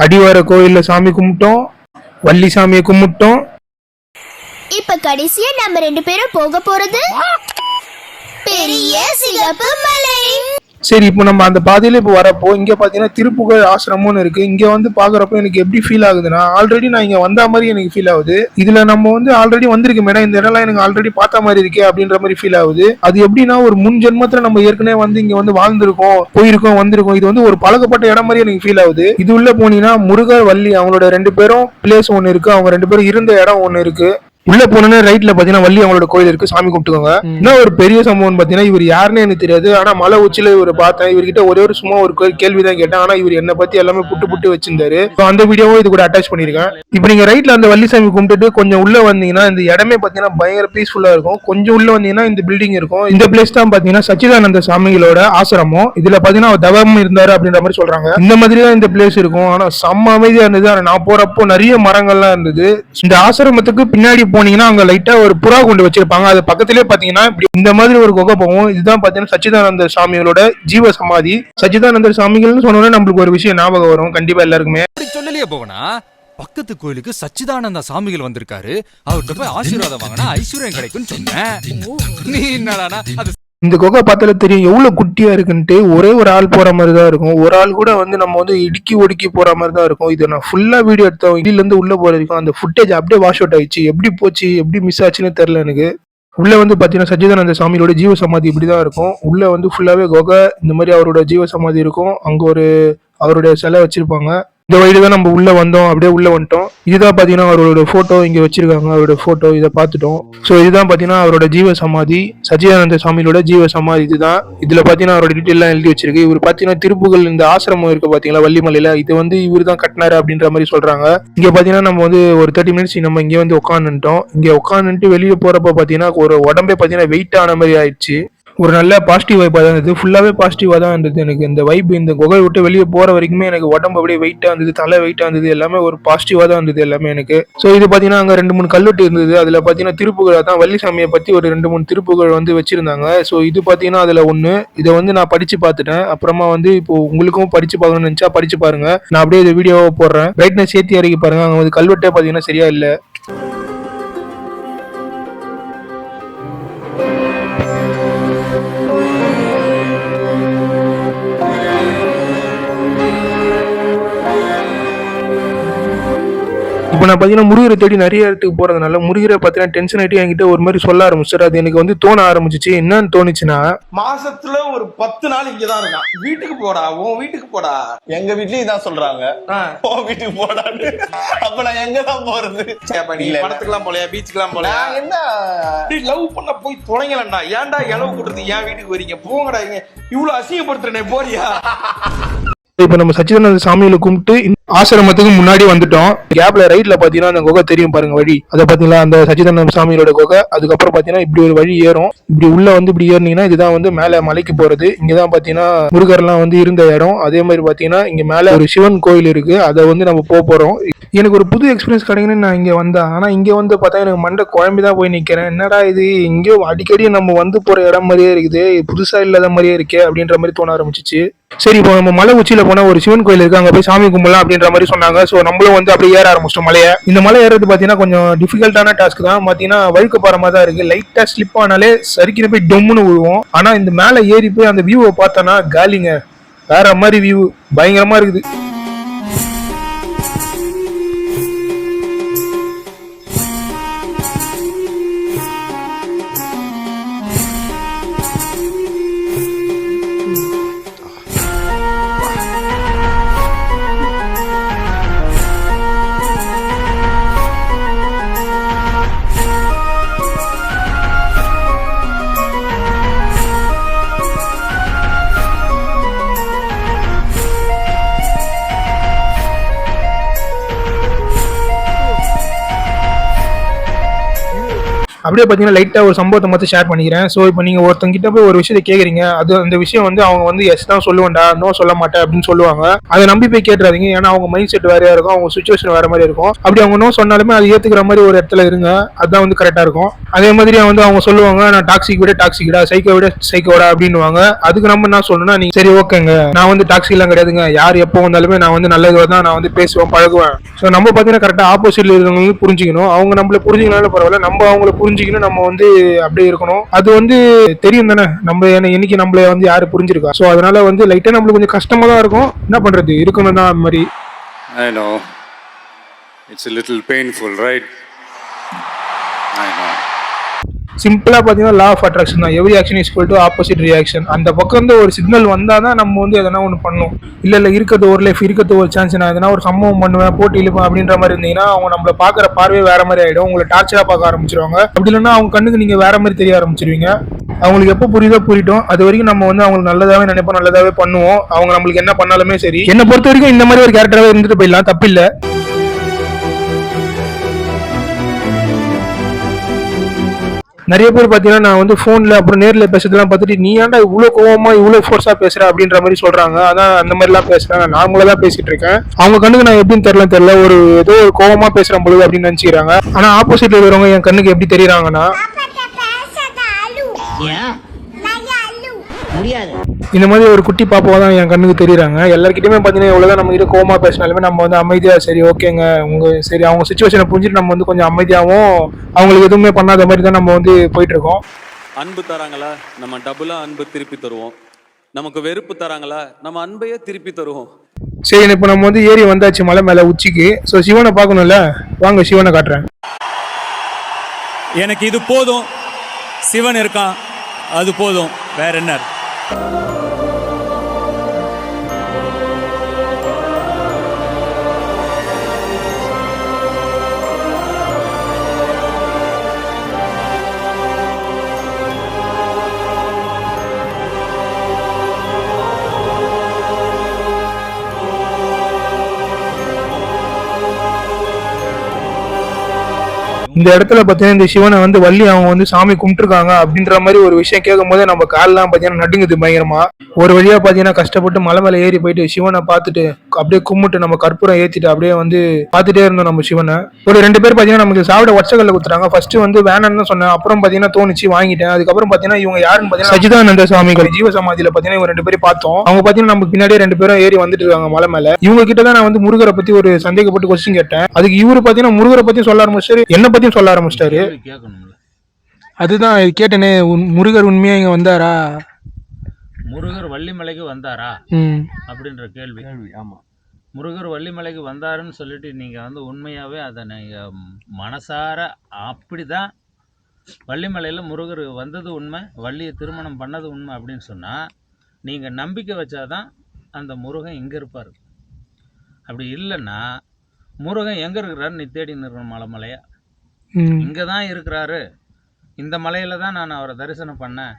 அடிவார கோயிலில் சாமி கும்பிட்டோம், வள்ளி சாமியை கும்பிட்டோம். இப்ப கடைசியா நம்ம 2 பேரும் போக போறது பெரிய சிகப்பு மலை. சரி இப்போ நம்ம அந்த பாதையில இப்போ வரப்போ இங்க பாத்தீங்கன்னா திருப்புகழ் ஆசிரமம்னு இருக்கு. இங்க வந்து பாக்குறப்போ எனக்கு எப்படி ஃபீல் ஆகுதுன்னா, ஆல்ரெடி நான் இங்க வந்த மாதிரி எனக்கு ஃபீல் ஆகுது. இதுல நம்ம வந்து ஆல்ரெடி வந்திருக்கு மேடம், இந்த இடம்லாம் எனக்கு ஆல்ரெடி பார்த்த மாதிரி இருக்கே அப்படின்ற மாதிரி ஃபீல் ஆகுது. அது எப்படின்னா ஒரு முன் ஜென்மத்துல நம்ம ஏற்கனவே வந்து இங்க வந்து வாழ்ந்திருக்கோம், போயிருக்கோம், வந்திருக்கோம். இது வந்து ஒரு பழக்கப்பட்ட இடம் மாதிரி எனக்கு ஃபீல் ஆகுது. இது உள்ள போனீங்கன்னா முருகர் வள்ளி அவங்களோட 2 பேரும் பிளேஸ் ஒன்னு இருக்கு, அவங்க 2 பேரும் இருந்த இடம் ஒன்னு இருக்கு. உள்ள போனோன்னு ரைட்ல பாத்தீங்கன்னா வள்ளி அவங்களோட கோயில் இருக்கு, சாமி கும்பிட்டுக்கோங்க. இன்னும் ஒரு பெரிய சம்பவம் பாத்தீங்கன்னா, இவர் யாருன்னு எனக்கு தெரியாது. ஆனா மலை உச்சியில இவரை பார்த்தேன். இவர்கிட்ட ஒரே ஒரு சும்மா ஒரு கேள்விதான் கேட்டேன். ஆனா இவர் என்ன பத்தி எல்லாமே புட்டு வச்சிருந்தாரு. அந்த வீடியோவும் இது கூட அட்டாச் பண்ணிருக்கேன். இப்போ நீங்க ரைட்ல அந்த வள்ளி சாமி கும்பிட்டுட்டு கொஞ்சம் உள்ள வந்தீங்கன்னா இந்த இடமே பாத்தீங்கன்னா பயங்கர பீஸ்ஃபுல்லா இருக்கும். கொஞ்சம் உள்ள வந்தீங்கன்னா இந்த பில்டிங் இருக்கும். இந்த பிளேஸ் தான் பாத்தீங்கன்னா சச்சிதானந்த சாமிகளோட ஆசிரமம். இதுல பாத்தீங்கன்னா அவர் தவம் இருந்தாரு அப்படின்ற மாதிரி சொல்றாங்க. இந்த மாதிரி தான் இந்த பிளேஸ் இருக்கும். ஆனா செம்ம அமைதியா இருந்தது. ஆனா நான் போறப்போ நிறைய மரங்கள்லாம் இருந்தது. இந்த ஆசிரமத்துக்கு பின்னாடி போனீங்கன்னா அங்க லைட்டா ஒரு புறா கொண்டு வச்சிருப்பாங்க. அது பக்கத்திலே பாத்தீங்கன்னா இந்த மாதிரி ஒரு குகை போகும். இதுதான் பாத்தீங்கன்னா சச்சிதானந்த சாமிகளோட ஜீவ சமாதி. சச்சிதானந்த சாமிகள்னு சொன்னோன்னே நம்மளுக்கு ஒரு விஷயம் ஞாபகம் வரும் கண்டிப்பா எல்லாருக்குமே. சொல்லலையே போவனா, பக்கத்து கோயிலுக்கு சச்சிதானந்த சாமிகள் வந்திருக்காரு, அவர்கிட்ட போய் ஆசீர்வாதம் வாங்கினா ஐஸ்வர்யம் கிடைக்கும்னு சொன்னேன். நீ என்னடானா அது இந்த குகை பார்த்தாலே தெரியும் எவ்வளவு குட்டியா இருக்குன்ட்டு. ஒரே ஒரு ஆள் போற மாதிரி தான் இருக்கும். ஒரு ஆள் கூட வந்து நம்ம வந்து இடுக்கி ஒடுக்கி போற மாதிரி தான் இருக்கும். இது நான் ஃபுல்லா வீடியோ எடுத்தோம். இதுல இருந்து உள்ள போறதுக்கும் அந்த ஃபுட்டேஜ் அப்படியே வாஷ் அவுட் ஆயிடுச்சு. எப்படி போச்சு எப்படி மிஸ் ஆச்சுன்னு தெரியல எனக்கு. உள்ள வந்து பாத்தீங்கன்னா சச்சிதானந்த சாமியோட ஜீவ சமாதி இப்படிதான் இருக்கும். உள்ள வந்து ஃபுல்லாவே குகை, இந்த மாதிரி அவரோட ஜீவ சமாதி இருக்கும். அங்க ஒரு அவருடைய சிலை வச்சிருப்பாங்க. இந்த வழியில தான் நம்ம உள்ள வந்தோம், அப்படியே உள்ள வந்துட்டோம். இதுதான் பாத்தீங்கன்னா அவரோட போட்டோ இங்க வச்சிருக்காங்க, அவரோட போட்டோ இதை பார்த்துட்டோம். ஸோ இதுதான் பாத்தீங்கன்னா அவரோட ஜீவ சமாதி, சச்சிதானந்த சாமியோட ஜீவ சமாதி. இதுதான் இதுல பாத்தீங்கன்னா அவரோட டீட்டெயில் எல்லாம் எழுதி வச்சிருக்கு. இவர் பாத்தீங்கன்னா திருப்புகழ் இந்த ஆசிரமம் இருக்கு பாத்தீங்களா வள்ளிமலையில, இது வந்து இவர் தான் கட்டினாரு அப்படின்ற மாதிரி சொல்றாங்க. இங்க பாத்தீங்கன்னா நம்ம வந்து ஒரு 30 மினிட்ஸ் நம்ம இங்க வந்து உட்காந்துட்டோம். இங்க உட்காந்துட்டு வெளியே போறப்ப பாத்தீங்கன்னா ஒரு உடம்பே பாத்தீங்கன்னா வெயிட் ஆன மாதிரி ஆயிடுச்சு. ஒரு நல்ல பாசிட்டிவ் வைப்பாக தான் இருந்தது, ஃபுல்லாகவே பாசிட்டிவாக தான் இருந்தது. எனக்கு இந்த வைப் இந்த குகை விட்டு வெளியே போகிற வரைக்குமே எனக்கு உடம்பு அப்படியே வெயிட்டாக இருந்தது, தலை வெயிட்டாக இருந்தது, எல்லாமே ஒரு பாசிட்டிவாக தான் இருந்தது எல்லாமே எனக்கு. ஸோ இது பார்த்தீங்கன்னா அங்கே 2-3 கல்வெட்டு இருந்தது. அதில் பார்த்தீங்கன்னா திருப்புகழ் தான் வள்ளிசாமியை பற்றி ஒரு 2-3 திருப்புகழ் வந்து வச்சிருந்தாங்க. ஸோ இது பார்த்தீங்கன்னா அதில் ஒன்று. இதை வந்து நான் படித்து பார்த்துட்டேன். அப்புறமா வந்து இப்போ உங்களுக்கும் படித்து பார்க்கணும்னு நினச்சா படித்து பாருங்க. நான் அப்படியே இந்த வீடியோவை போடுறேன், பிரைட்னஸ் ஏற்றி இறக்கி பாருங்க. அங்கே வந்து கல்வெட்டே பார்த்தீங்கன்னா சரியா இல்லை. இப்போ நான் பார்த்தீங்கன்னா முருகரை தேடி நிறைய இடத்துக்கு போறதுனால முருகரை பார்த்தீங்கன்னா டென்ஷன் ஆகிட்டு என்கிட்ட ஒரு மாதிரி சொல்ல ஆரம்பிச்சாரு. அது எனக்கு வந்து தோண ஆரம்பிச்சிச்சு. என்னன்னு தோணுச்சுன்னா, மாசத்துல ஒரு 10 நாள் இங்கதான் இருக்கான். வீட்டுக்கு போடா, உன் வீட்டுக்கு போடா. எங்க வீட்லயும் இதான் சொல்றாங்க, உன் வீட்டுக்கு போடான்னு. அப்ப நான் எங்க தான் போறது? படத்துக்குலாம் போலையா, பீச்சுக்கெல்லாம் போலையா? என்ன லவ் பண்ண போய் தொலைங்களா? ஏன்டா இளவு கூட்டுறது ஏன் வீட்டுக்கு வரீங்க? போங்கடா. இவ்வளவு அசிங்கப்படுத்துறனே, போறியா? இப்ப நம்ம சச்சிதானந்த சாமியில கும்பிட்டு ஆசிரமத்துக்கு முன்னாடி வந்துட்டோம். கேப்ல ரைட்ல பாத்தீங்கன்னா அந்த குகை தெரியும் பாருங்க வழி, அதை பாத்தீங்களா அந்த சச்சிதானந்த சாமியோட குகை. அதுக்கப்புறம் பாத்தீங்கன்னா இப்படி ஒரு வழி ஏறும். இப்படி உள்ள வந்து இப்படி ஏறினீங்கன்னா இதுதான் வந்து மேல மலைக்கு போறது. இங்கதான் பாத்தீங்கன்னா முருகர்லாம் வந்து இருந்த இடம். அதே மாதிரி பாத்தீங்கன்னா இங்க மேல ஒரு சிவன் கோயில் இருக்கு, அதை வந்து நம்ம போறோம். எனக்கு ஒரு புது எக்ஸ்பீரியன்ஸ் கிடைக்குன்னு நான் இங்க வந்தேன். ஆனா இங்க வந்து பார்த்தா எனக்கு மண்டை குழம்பிதான் போய் நிக்கிறேன். என்னடா இது, இங்கேயோ அடிக்கடி நம்ம வந்து போற இடம் மாதிரியே இருக்குது, புதுசா இல்லாத மாதிரியே இருக்கே அப்படின்ற மாதிரி தோண ஆரம்பிச்சிச்சு. சரி, இப்போ நம்ம மலை உச்சியில போனா ஒரு சிவன் கோயில் இருக்கு, அங்க போய் சாமி கும்பிடலாம் அப்படின்ற மாதிரி சொன்னாங்க. ஸோ நம்மளும் வந்து அப்படியே ஏற ஆரம்பிச்சிட்டோம் மலையை. இந்த மலை ஏறது பாத்தீங்கன்னா கொஞ்சம் டிஃபிகல்ட்டான டாஸ்க் தான். பாத்தீங்கன்னா வழுக்க போற மாதிரி தான் இருக்கு. லைட்டா ஸ்லிப் ஆனாலே சரிக்கின்னு போய் டொம்முன்னு விழுவோம். ஆனா இந்த மேல ஏறி போய் அந்த வியூவை பார்த்தோன்னா காலிங்க, வேற மாதிரி வியூ, பயங்கரமா இருக்குது. அப்படியே பார்த்தீங்கன்னா லைட்டாக ஒரு சம்பவத்தை மட்டும் ஷேர் பண்ணிக்கிறேன். ஸோ இப்போ நீங்கள் ஒருத்தங்கிட்ட போய் ஒரு விஷயத்தை கேட்குறீங்க, அது அந்த விஷயம் வந்து அவங்க வந்து எஸ் தான் சொல்லுவேன்டா, நோ சொல்ல மாட்டேன் அப்படின்னு சொல்லுவாங்க. அதை நம்பி போய் கேட்டுறாதீங்க. ஏன்னா அவங்க மைண்ட் செட் வேறையா இருக்கும், அவங்க சுச்சுவேஷன் வேற மாதிரி இருக்கும். அப்படி அவங்க நோ சொன்னாலுமே அது ஏற்றுக்கிற மாதிரி ஒரு இடத்துல இருங்க, அதுதான் வந்து கரெக்டாக இருக்கும். அதே மாதிரி வந்து அவங்க சொல்லுவாங்க, நான் டாக்ஸிக் விட டாக்ஸிக்கடா, சைக்கோ விட சைக்கோடா அப்படின்னுவாங்க. அதுக்கு நம்ம என்ன சொல்லணும்னா, நீங்க சரி ஓகேங்க, நான் வந்து டாக்ஸிக்லாம் கிடையாதுங்க, யார் எப்போ வந்தாலுமே நான் வந்து நல்லதுவா தான் நான் வந்து பேசுவேன் பழகுவேன். ஸோ நம்ம பார்த்தீங்கன்னா கரெக்டாக ஆப்போசிட்ல இருக்கிறவங்களுக்கு புரிஞ்சுக்கணும். அவங்க நம்மள புரிஞ்சுக்கனாலும் பரவாயில்ல, நம்ம அவங்கள புரிஞ்சுக்கணும். நம்ம வந்து அப்படியே இருக்கணும். அது வந்து தெரியும் தானே, நம்ம என்னைக்கு நம்மள வந்து யாரு புரிஞ்சிருக்கா. ஸோ அதனால வந்து லைட்டா நம்மளுக்கு கொஞ்சம் கஷ்டமா தான் இருக்கும். என்ன பண்றது, இருக்கணும் தான் அந்த மாதிரி. I know. It's a little painful, right? I know. சிம்பிளா பாத்தீங்கன்னா லா ஆஃப் அட்ராக்ஷன் தான். Every action is equal to opposite reaction. அந்த பக்கம் வந்து ஒரு சிக்னல் வந்தாதான் நம்ம வந்து எதனா ஒன்று பண்ணும். இல்ல இருக்கிறது ஒரு லைஃப், இருக்கிறது ஒரு சான்ஸ், நான் எதனா ஒரு சம்பவம் பண்ணுவேன், போட்டி இழுப்பேன் அப்படின்ற மாதிரி இருந்தீங்கன்னா அவங்க நம்மள பாக்குற பார்வையே வேற மாதிரி ஆயிடும். உங்களை டார்ச்சரா பார்க்க ஆரம்பிச்சிருவாங்க. அப்படி இல்லைன்னா அவங்க கண்ணுக்கு நீங்க வேற மாதிரி தெரிய ஆரம்பிச்சிருவீங்க. அவங்களுக்கு எப்போ புரியுதோ புரியட்டும், அது வரைக்கும் நம்ம வந்து அவங்களுக்கு நல்லதாவே நினைப்போம், நல்லதாவே பண்ணுவோம். அவங்க நம்மளுக்கு என்ன பண்ணாலுமே சரி. என்னை பொறுத்த வரைக்கும் இந்த மாதிரி ஒரு கேரக்டராகவே இருந்துட்டு போயிடலாம், தப்பில்லை. நிறைய பேர் பார்த்தீங்கன்னா நான் வந்து ஃபோனில் அப்புறம் நேரில் பேசுறதுலாம் பார்த்துட்டு, நீ ஏன்டா இவ்வளோ கோவமா இவ்வளோ ஃபோர்ஸாக பேசுற அப்படின்ற மாதிரி சொல்கிறாங்க. அதான் அந்த மாதிரிலாம் பேசுகிறேன், நான் நார்மலாக தான் பேசிட்டு இருக்கேன். அவங்க கண்ணுக்கு நான் எப்படின்னு தெரியல, ஒரு ஏதோ ஒரு கோவமாக பேசுகிறேன் பொழுது அப்படின்னு நினச்சிக்கிறாங்க. ஆனால் ஆப்போசிட்ல இருக்கிறவங்க என் கண்ணுக்கு எப்படி தெரியுறாங்கன்னா, இந்த மாதிரி ஒரு குட்டி பாப்பாவா தான் என் கண்ணுக்கு தெரியுறாங்க. எல்லாருக்கிட்டையுமே பார்த்தீங்கன்னா எவ்வளோதான் நம்ம கிட்ட கோவமா பேசினாலுமே நம்ம வந்து அமைதியாக சரி ஓகேங்க சரி அவங்க சுச்சுவேஷனை புரிஞ்சுட்டு நம்ம வந்து கொஞ்சம் அமைதியாகவும் அவங்களுக்கு எதுவுமே பண்ணாத மாதிரி தான் நம்ம வந்து போயிட்டு இருக்கோம். அன்பு தராங்களா, நம்ம டபுளா அன்பு திருப்பி தருவோம். நமக்கு வெறுப்பு தராங்களா, நம்ம அன்பையே திருப்பி தருவோம். சரி, இப்போ நம்ம வந்து ஏறி வந்தாச்சு மலை மேலே உச்சிக்கு. ஸோ சிவனை பார்க்கணும்ல, வாங்க சிவனை காட்டுறேன். எனக்கு இது போதும், சிவன் இருக்கான், அது போதும், வேற என்ன. இந்த இடத்துல பார்த்தீங்கன்னா இந்த சிவனை வந்து வள்ளி அவங்க வந்து சாமி கும்பிட்டுருக்காங்க அப்படின்ற மாதிரி ஒரு விஷயம் கேட்கும் போதே நம்ம கால்லாம் பார்த்தீங்கன்னா நடுங்குது பயங்கரமா. ஒரு வழியா பார்த்தீங்கன்னா கஷ்டப்பட்டு மலை மேலே ஏறி போயிட்டு சிவனை பார்த்துட்டு அப்படியே கும்பிட்டு நம்ம கற்பூரம் ஏற்றிட்டு அப்படியே வந்து பார்த்துட்டே இருந்தோம் நம்ம சிவனை. ஒரு 2 பேர் பார்த்தீங்கன்னா நமக்கு சாப்பிட ஒச்சக்கல்ல குத்துறாங்க. ஃபர்ஸ்ட் வந்து வேணான்னு சொன்னேன், அப்புறம் பார்த்தீங்கன்னா தோணுச்சு வாங்கிட்டேன். அதுக்கப்புறம் பார்த்தீங்கன்னா இவங்க யாருன்னு பார்த்தீங்கன்னா சச்சிதானந்த சுவாமிகள் ஜீவ சமாதியில பார்த்தீங்கன்னா இவங்க 2 பேரும் பார்த்தோம். அவங்க பார்த்தீங்கன்னா நமக்கு பின்னாடியே 2 பேரும் ஏறி வந்துட்டு இருக்காங்க மலை மேல. இவங்க கிட்ட தான் நான் வந்து முருகரை பத்தி ஒரு சந்தேகப்பட்டு கொஸ்டின் கேட்டேன். அதுக்கு இவரு பார்த்தீங்கன்னா முருகரை பத்தி சொல்ல ஆரம்பிச்சாரு, என்ன பத்தி சொல்ல ஆரம்பிச்சிட்டாரு. அதுதான் கேட்டேனே, முருகர் உண்மையா இங்க வந்தாரா, முருகர் வள்ளிமலைக்கு வந்தாரா அப்படின்ற கேள்வி. ஆமா, முருகர் வள்ளிமலைக்கு வந்தாருன்னு சொல்லிட்டு நீங்க வந்து உண்மையாவே அதை நீங்க மனசார அப்படிதான் வள்ளிமலையில முருகர் வந்தது உண்மை, வள்ளியை திருமணம் பண்ணது உண்மை அப்படின்னு சொன்னா நீங்க நம்பிக்கை வச்சாதான் அந்த முருகன் இங்க இருப்பாரு. அப்படி இல்லைன்னா முருகன் எங்க இருக்கிறாரு நீ தேடி நிற்கணும். மலைமலையா இங்கே தான் இருக்கிறாரு, இந்த மலையில தான் நான் அவரை தரிசனம் பண்ணேன்,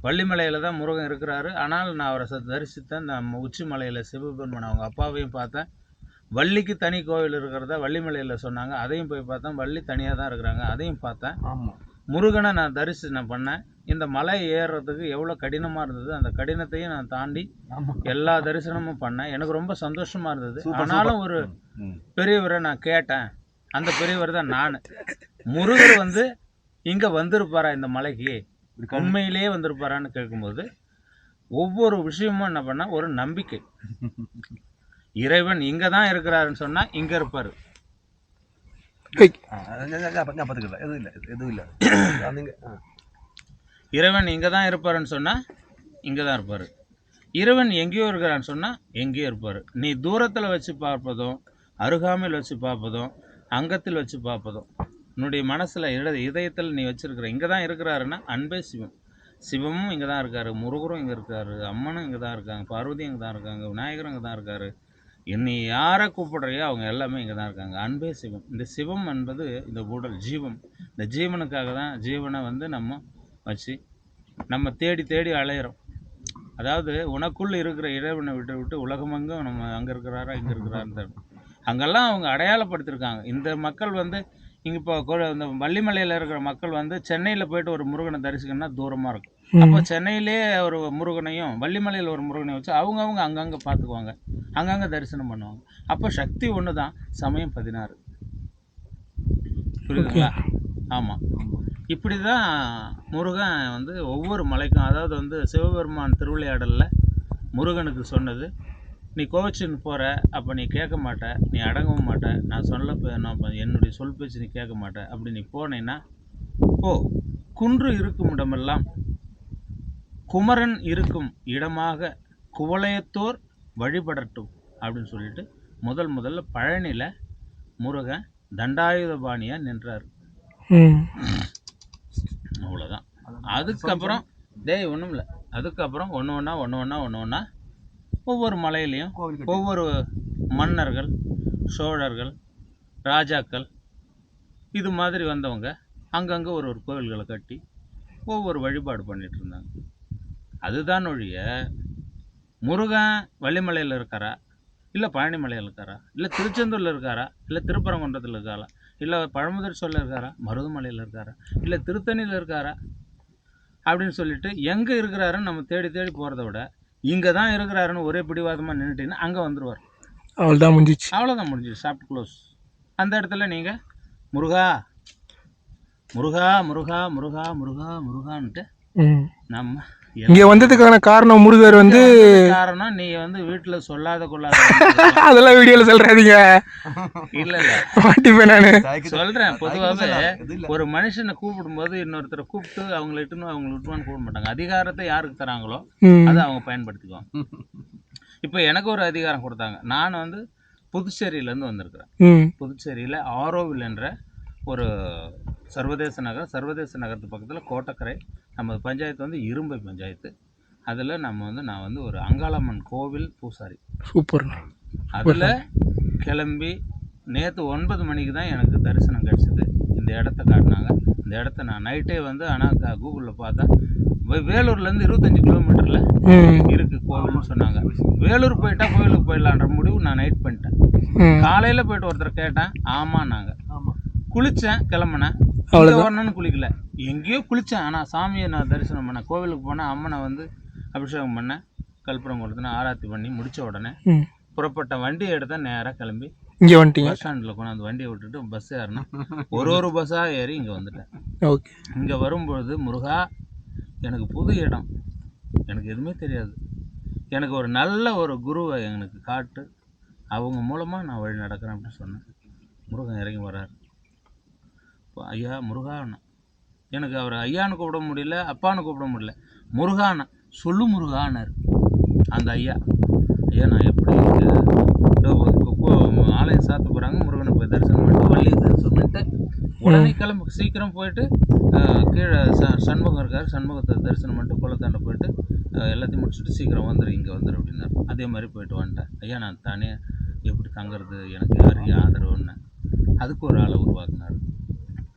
வள்ளிமலையில் தான் முருகன் இருக்கிறாரு, ஆனால் நான் அவரை தரிசித்தேன். நான் உச்சி மலையில் சிவபெருமான் அவங்க அப்பாவையும் பார்த்தேன். வள்ளிக்கு தனி கோவில் இருக்கிறதா வள்ளிமலையில் சொன்னாங்க, அதையும் போய் பார்த்தேன். வள்ளி தனியாக தான் இருக்கிறாங்க, அதையும் பார்த்தேன். ஆமாம், முருகனை நான் தரிசனம் பண்ணேன். இந்த மலை ஏறுறதுக்கு எவ்வளோ கடினமாக இருந்தது, அந்த கடினத்தையும் நான் தாண்டி எல்லா தரிசனமும் பண்ணேன். எனக்கு ரொம்ப சந்தோஷமாக இருந்தது. ஆனாலும் ஒரு பெரியவரை நான் கேட்டேன், அந்த பெரியவர் தான் நான். முருகர் வந்து இங்கே வந்திருப்பாரா இந்த மலைக்கு, உண்மையிலேயே வந்திருப்பாரான்னு கேட்கும்போது ஒவ்வொரு விஷயமும் என்ன பண்ண ஒரு நம்பிக்கை. இறைவன் இங்கே தான் இருக்கிறாருன்னு சொன்னால் இங்கே இருப்பார். இறைவன் இங்கே தான் இருப்பாருன்னு சொன்னால் இங்கே தான் இருப்பார். இறைவன் எங்கேயோ இருக்கிறான்னு சொன்னால் எங்கேயோ இருப்பார். நீ தூரத்தில் வச்சு பார்ப்பதும், அருகாமையில் வச்சு பார்ப்பதும், அங்கத்தில் வச்சு பார்ப்பதும், உன்னுடைய மனசில் இதயத்தில் நீ வச்சுருக்கிற இங்கே தான் இருக்கிறாருன்னா அன்பே சிவம். சிவமும் இங்கே தான் இருக்கார், முருகரும் இங்கே இருக்கார், அம்மனும் இங்கே தான் இருக்காங்க, பார்வதியும் இங்கே தான் இருக்காங்க, விநாயகரும் இங்கே தான் இருக்கார். நீ யாரை கூப்பிடுறையோ அவங்க எல்லாமே இங்கே தான் இருக்காங்க. அன்பே சிவம். இந்த சிவம் என்பது இந்த உடல் ஜீவம். இந்த ஜீவனுக்காக தான் ஜீவனை வந்து நம்ம வச்சு நம்ம தேடி தேடி அலையிறோம். அதாவது உனக்குள் இருக்கிற இறைவனை விட்டு உலகமெங்கும் நம்ம அங்கே இருக்கிறாரா இங்கே இருக்கிறாருன்னு அங்கெல்லாம் அவங்க அடையாளப்படுத்தியிருக்காங்க. இந்த மக்கள் வந்து இங்கே இப்போ இந்த வள்ளிமலையில் இருக்கிற மக்கள் வந்து சென்னையில் போயிட்டு ஒரு முருகனை தரிசிக்கணும்னா தூரமாக இருக்கும். அப்போ சென்னையிலே ஒரு முருகனையும் வள்ளிமலையில் ஒரு முருகனையும் வச்சு அவங்கவுங்க அங்கங்கே பார்த்துக்குவாங்க, அங்கங்கே தரிசனம் பண்ணுவாங்க. அப்போ சக்தி ஒன்று தான், சமயம் 16. புரியுதுங்களா? ஆமாம். இப்படி தான் முருகன் வந்து ஒவ்வொரு மலைக்கும், அதாவது வந்து சிவபெருமான் திருவிளையாடலில் முருகனுக்கு சொன்னது, நீ கோவிச்சுன்னு போகிற, அப்போ நீ கேட்க மாட்ட, நீ அடங்கவும் மாட்ட, நான் என்னுடைய சொல் பேச்சு நீ கேட்க மாட்ட, அப்படி நீ போனேன்னா போ, குன்று இருக்கும் இடமெல்லாம் குமரன் இருக்கும் இடமாக குவளையத்தோர் வழிபடட்டும் அப்படின்னு சொல்லிட்டு முதல்ல பழனியில் முருகன் தண்டாயுதபாணியாக நின்றார். அவ்வளோதான். அதுக்கப்புறம் ஒன்றும் இல்லை. அதுக்கப்புறம் ஒன்று ஒன்றா ஒவ்வொரு மலையிலையும் ஒவ்வொரு மன்னர்கள், சோழர்கள், ராஜாக்கள் இது மாதிரி வந்தவங்க அங்கங்கே ஒரு கோவில்களை கட்டி ஒவ்வொரு வழிபாடு பண்ணிகிட்டு இருந்தாங்க. அதுதான் ஒழிய முருகன் வள்ளிமலையில் இருக்காரா, இல்லை பழனி மலையில் இருக்காரா, இல்லை திருச்செந்தூரில் இருக்காரா, இல்லை திருப்பரங்குன்றத்தில் இருக்காரா, இல்லை பழமுதிர் சொல்ல இருக்காரா, மருதமலையில் இருக்காரா, இல்லை திருத்தணியில் இருக்காரா அப்படின்னு சொல்லிட்டு எங்கே இருக்கிறாருன்னு நம்ம தேடி போகிறத விட இங்கே தான் இருக்கிறாருன்னு ஒரே பிடிவாதமாக நின்றுட்டீங்கன்னா அங்கே வந்துடுவார். அவ்வளோதான் முடிஞ்சிச்சு. சாப்பிட்டு க்ளோஸ். அந்த இடத்துல நீங்கள் முருகா முருகா முருகா முருகா முருகா முருகான்ட்டு நம்ம இங்க வந்ததுக்கான காரணம் முருகர் வந்து காரணம் நீ வந்து வீட்டுல சொல்லாத கொள்ளாத அதெல்லாம் வீடியோல சொல்றாதீங்க. இல்ல நானு சொல்றேன். பொதுவாகவே ஒரு மனுஷனை கூப்பிடும்போது இன்னொருத்தரை கூப்பிட்டு அவங்களை விட்டுவான்னு கூப்பிட மாட்டாங்க. அதிகாரத்தை யாருக்கு தராங்களோ அதை அவங்க பயன்படுத்திக்குவாங்க. இப்ப எனக்கு ஒரு அதிகாரம் கொடுத்தாங்க. நான் வந்து புதுச்சேரியில இருந்து வந்திருக்கிறேன். புதுச்சேரியில ஆரோவில் என்ற ஒரு சர்வதேச நகரத்து பக்கத்தில் கோட்டக்கரை. நம்ம பஞ்சாயத்து வந்து இரும்பை பஞ்சாயத்து. அதில் நான் வந்து ஒரு அங்காளம்மன் கோவில் பூசாரி. சூப்பர். அதில் கிளம்பி நேற்று 9 மணிக்கு தான் எனக்கு தரிசனம் கிடச்சிது. இந்த இடத்த காட்டினாங்க. இந்த இடத்த நான் நைட்டே வந்து ஆனால் கூகுளில் பார்த்தா வேலூர்லேருந்து 25 கிலோமீட்டரில் இருக்குது கோவில்னு சொன்னாங்க. வேலூர் போயிட்டா கோவிலுக்கு போயிடலான்ற முடிவு நான் நைட் பண்ணிட்டேன். காலையில் போயிட்டு ஒருத்தர் கேட்டேன், ஆமாம் குளித்தேன், கிளம்புனேன். வரணும்னு குளிக்கல, எங்கேயோ குளித்தேன். ஆனால் சாமியை நான் தரிசனம் பண்ணேன். கோவிலுக்கு போனேன், அம்மனை வந்து அபிஷேகம் பண்ணேன், கற்பூரம் கொடுத்தேன், ஆராத்தி பண்ணி முடித்த உடனே புறப்பட்ட வண்டியை எடுத்த நேராக கிளம்பி இங்கே வந்துட்டீங்க. பஸ் ஸ்டாண்டில் கொண்டாந்து வண்டியை விட்டுட்டு பஸ் ஏறினா ஒரு பஸ்ஸாக ஏறி இங்கே வந்துட்டேன். ஓகே. இங்கே வரும்பொழுது முருகா எனக்கு புது இடம், எனக்கு எதுவுமே தெரியாது, எனக்கு ஒரு நல்ல ஒரு குருவை எனக்கு காட்டு, அவங்க மூலமாக நான் வழி நடக்கிறேன் அப்படின்னு சொன்னேன். முருகன் இறங்கி வர்றார். ஐயா முருகாண்ணா, எனக்கு அவரை ஐயான்னு கூப்பிட முடியல, அப்பான்னு கூப்பிட முடியல, முருகாண்ணா சொல்லு முருகான்னார் அந்த ஐயா. நான் எப்படி ஆலயம் சாத்த போகிறாங்க, முருகனை போய் தரிசனம் பண்ணிட்டு வள்ளியை தரிசனம் பண்ணிட்டு உடனே கிளம்பி சீக்கிரம் போயிட்டு கீழே சண்முகம் இருக்கார், சண்முகத்தை தரிசனம் பண்ணிட்டு குளத்தாண்ட போயிட்டு எல்லாத்தையும் முடிச்சுட்டு சீக்கிரம் இங்கே வந்துடு அப்படின்னார். அதே மாதிரி போயிட்டு வந்துட்டேன். ஐயா நான் தானே எப்படி தங்குறது, எனக்கு யார் ஆதரவுன்னு அதுக்கு ஒரு ஆளை உருவாக்குனார்.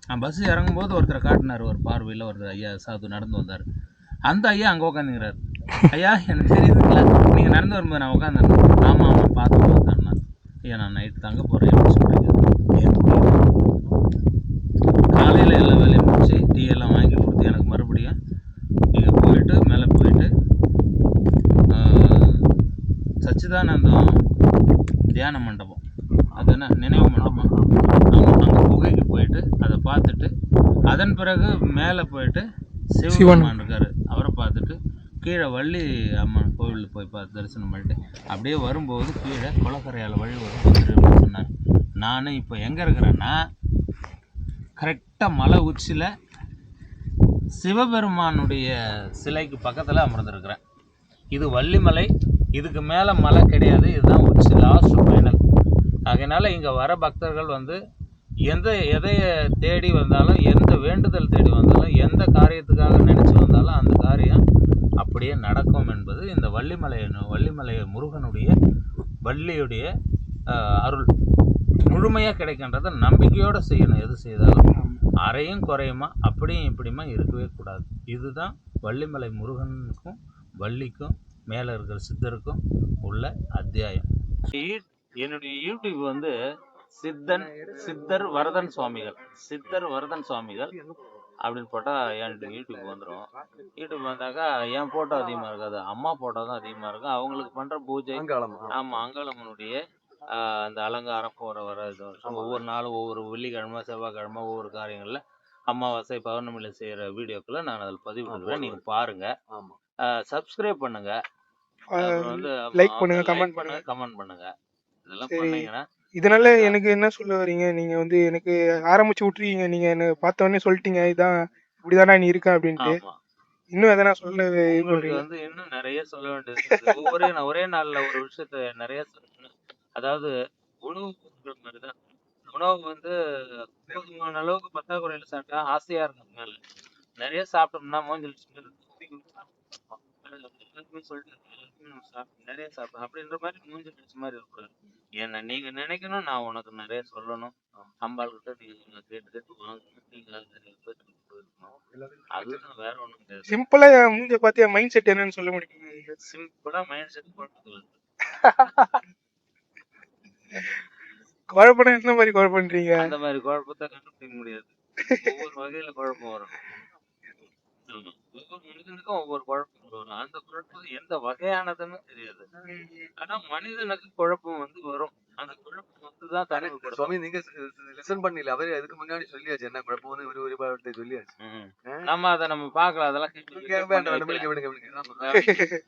நான் பஸ் இறங்கும்போது ஒருத்தரை காட்டினார், ஒரு பார்வையில் ஒரு ஐயா சாது நடந்து வந்தார். அந்த ஐயா அங்கே உட்காந்துங்கிறார். ஐயா எனக்கு தெரியுதுங்களா, நீங்கள் நடந்து வரும்போது நான் உட்காந்துருந்தேன். ஆமாம் பார்த்து உட்காந்துருந்தேன். ஐயா நான் நைட்டு தங்க போகிறேன் எப்படி சொல்கிறீங்க, காலையில் எல்லா வேலையும் முடிச்சு டீ எல்லாம் வாங்கி கொடுத்து எனக்கு மறுபடியும் நீங்கள் போயிட்டு மேலே போயிட்டு சச்சிதானந்தம் தியான மண்டபம், அது என்ன நினைவு மண்டபம், அங்கே குகைக்கு போயிட்டு அதை பார்த்துட்டு அதன் பிறகு மேலே போயிட்டு சிவபெருமான் இருக்கார், அவரை பார்த்துட்டு கீழே வள்ளி அம்மன் கோவிலில் போய் பார்த்து தரிசனம் பண்ணிட்டு அப்படியே வரும்போது கீழே குளக்கரையால் வழி வரும் அப்படின்னு சொன்னார். நான் இப்போ எங்கே இருக்கிறேன்னா கரெக்டாக மலை உச்சியில் சிவபெருமானுடைய சிலைக்கு பக்கத்தில் அமர்ந்திருக்கிறேன். இது வள்ளிமலை, இதுக்கு மேலே மலை கிடையாது, இதுதான் உச்சி, லாஸ்ட் ஃபைனல். அதனால் இங்கே வர பக்தர்கள் வந்து எதை தேடி வந்தாலும், எந்த வேண்டுதல் தேடி வந்தாலும், எந்த காரியத்துக்காக நினச்சி வந்தாலும் அந்த காரியம் அப்படியே நடக்கும் என்பது இந்த வள்ளிமலை முருகனுடைய வள்ளியுடைய அருள் முழுமையாக கிடைக்கின்றத நம்பிக்கையோடு செய்யணும். எது செய்தாலும் அறையும் குறையுமா அப்படியும் இப்படியுமா இருக்கவே கூடாது. இதுதான் வள்ளிமலை முருகனுக்கும் வள்ளிக்கும் மேலே இருக்கிற சித்தருக்கும் உள்ள அத்தியாயம். என்னுடைய யூடியூப் வந்து சித்தர் வரதன் சுவாமிகள், சித்தர் வரதன் சுவாமிகள் அப்படின்னு போட்டா என் யூடியூப் வந்துடும். யூடியூப் வந்தாக்கா என் போட்டோ அதிகமா இருக்காது, அம்மா போட்டோ தான் அதிகமா இருக்கும். அவங்களுக்கு பண்ற பூஜை, ஆமா அங்காளம்மனுடைய அந்த அலங்காரம் போற வர இது ஒவ்வொரு நாளும் ஒவ்வொரு வெள்ளிக்கிழமை செவ்வாய்க்கிழமை ஒவ்வொரு காரியங்கள்ல அமாவாசை பௌர்ணமியில செய்யற வீடியோக்களை நான் அதில் பதிவிடுறேன், நீங்க பாருங்க. சப்ஸ்கிரைப் பண்ணுங்க, அப்புறம் வந்து லைக் பண்ணுங்க, கமெண்ட் பண்ணுங்க, கமெண்ட் பண்ணுங்க. இதெல்லாம் சரி. பண்ணீங்கன்னா இதனால எனக்கு என்ன சொல்ல வரீங்க? நீங்க வந்து எனக்கு ஆரம்பிச்சு விட்டுறீங்க, நீங்க என்ன பார்த்த உடனே சொல்லிட்டீங்க இதான் இப்படிதானா நீ இருக்க அப்படின்ட்டு. ஆமா, இன்னும் எதனா சொல்ல இது உங்களுக்கு பண்றீங்க? வந்து இன்னும் நிறைய சொல்ல வேண்டியது இருக்குது. ஒரே நாள்ல ஒரு விஷயத்த நிறைய சொல்லணும். அதாவது உணவு பொருட்கள் மாதிரிதான். உணவு வந்து போதுமான அளவுக்கு பற்றாக்குறையில சாப்பிட்டா ஆசையா இருக்கும் மேல. நிறைய சாப்பிட்டோம்னா மூஞ்சில் சொல்லிட்டு நம்ம நிறைய சாப்பிட்டோம் அப்படின்ற மாதிரி மூஞ்சி பிடிச்ச மாதிரி இருக்கக்கூடாது. ஏன்னா நீங்க நினைக்கணும் நான் உனக்கு நிறைய சொல்லணும், அம்பாள் கிட்ட நீங்க கேட்டு கேட்டு வாங்கணும், நீங்க அதை நிறைய பேருக்கு கொடுக்கணும். அதுதான், வேற ஒண்ணும் கிடையாது. சிம்பிளா என் மூஞ்ச பார்த்து என் மைண்ட் செட் என்னன்னு சொல்ல முடியுமா? சிம்பிளா மைண்ட் செட் குழப்பத்தில் குழப்பம் என்ன மாதிரி குழப்பன்றீங்க? அந்த மாதிரி குழப்பத்தை கண்டுபிடிக்க முடியாது. ஒவ்வொரு வகையில குழப்பம் வரும். ஆமா, ஒவ்வொரு மனிதனுக்கும் ஒவ்வொரு குழப்பம் வரும். அந்த குழப்பம் எந்த வகையானதுன்னு தெரியாது. ஆனா மனிதனுக்கு குழப்பம் வந்து வரும். அந்த குழப்பம் வந்துதான் தனக்கு சுவாமி நீங்க லிசன் பண்ணல, அவரே அதுக்கு முன்னாடி சொல்லியாச்சு என்ன குழப்பம் வந்து ஒரு ஒரு சொல்லியாச்சு. நம்ம அதை நம்ம பார்க்கலாம், அதெல்லாம்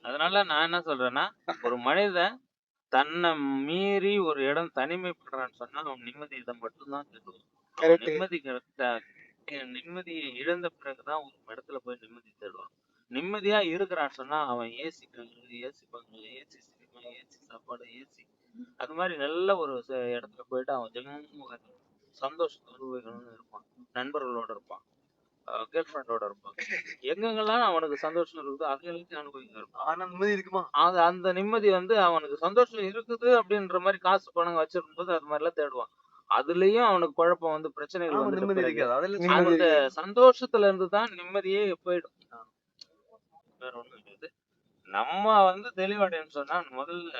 அதனால நான் என்ன சொல்றேன்னா, ஒரு மனிதன் தன்னை மீறி ஒரு இடம் தனிமைப்படுறான்னு சொன்னா அவன் நிம்மதி இதை மட்டும்தான் தேடுவான். நிம்மதியை இழந்த பிறகுதான் ஒரு இடத்துல போய் நிம்மதி தேடுவான். நிம்மதியா இருக்கிறான்னு சொன்னா அவன் ஏசி பங்களா, ஏசி சினிமா, ஏசி சாப்பாடு, ஏசி அது மாதிரி நல்ல ஒரு இடத்துல போயிட்டு அவன் ஜெகமுக சந்தோஷத்தை அனுபவிக்கணும்னு இருப்பான். நண்பர்களோட இருப்பான், கேர்ள் ஃப்ரெண்டோட இருப்பான். எங்கெங்கெல்லாம் அவனுக்கு சந்தோஷம் இருக்குதோ அங்கெல்லாம் அனுபவிக்க இருப்பான். ஆனா நிம்மதி இருக்குமா? அந்த நிம்மதி வந்து அவனுக்கு சந்தோஷம் இருக்குது அப்படின்ற மாதிரி காசு பணம் வச்சிருக்கும் போது அது மாதிரிலாம் தேடுவான். அதுலயும் அவனுக்கு குழப்பம் வந்து பிரச்சனைகள் வந்து அந்த சந்தோஷத்துல இருந்துதான் நிம்மதியே போயிடும். வேற ஒண்ணும் கிடையாது. நம்ம வந்து தெளிவடைன்னு சொன்னா முதல்ல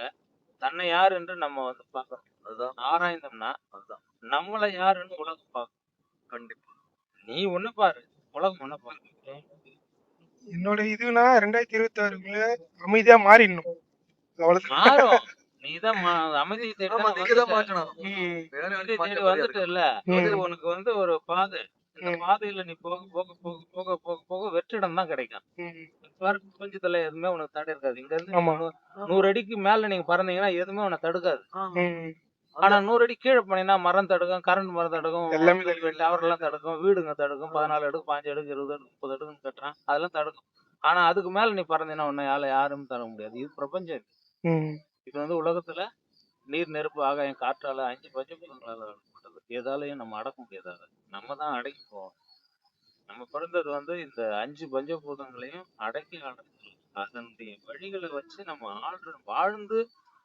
தன்னை யார் என்று நம்ம வந்து பார்க்கணும். அதுதான் ஆராய்ந்தோம்னா அதுதான் நம்மளை யாருன்னு உலகம் பார்க்கணும். கண்டிப்பா நீ ஒண்ணு பாரு, உலகம் ஒண்ணு பாரு. என்னோட இதுனா 2026க்குள்ள அமைதியா மாறிடணும், மாறும். நீதான் அமைதியை தேடி வந்துட்டு இல்ல, உனக்கு வந்து ஒரு பாதை, இந்த பாதையில நீ போக போக போக போக போக போக வெற்றிடம் தான் கிடைக்கும். கொஞ்சத்துல எதுவுமே உனக்கு தடை இருக்காது. இங்க இருந்து 100 அடிக்கு மேல நீங்க பறந்தீங்கன்னா எதுவுமே உனக்கு தடுக்காது. ஆனா 100 அடி கீழே போனீங்கன்னா மரம் தடுக்கும், கரண்ட் மரம் தடுக்கும், டவர் எல்லாம் தடுக்கும், வீடுங்க தடுக்கும். 14 அடுக்கு 5 அடுக்கு 20 அடுக்கு 30 அடுக்குன்னு கட்டுறான், அதெல்லாம் தடுக்கும். ஆனா அதுக்கு மேல நீ பறந்தீங்கன்னா உன்னை யாரும் தர முடியாது. இது பிரபஞ்சம். இது வந்து உலகத்துல நீர் நெருப்பு ஆகாயம் காற்றால 5 பஞ்சபூதங்களால எதாலையும் நம்ம அடக்க முடியாது. நம்ம தான் அடக்கி போவோம். நம்ம பிறந்தது வந்து இந்த 5 பஞ்சபூதங்களையும் அடக்கி அதனுடைய வழிகளை வச்சு நம்ம வாழ்ந்து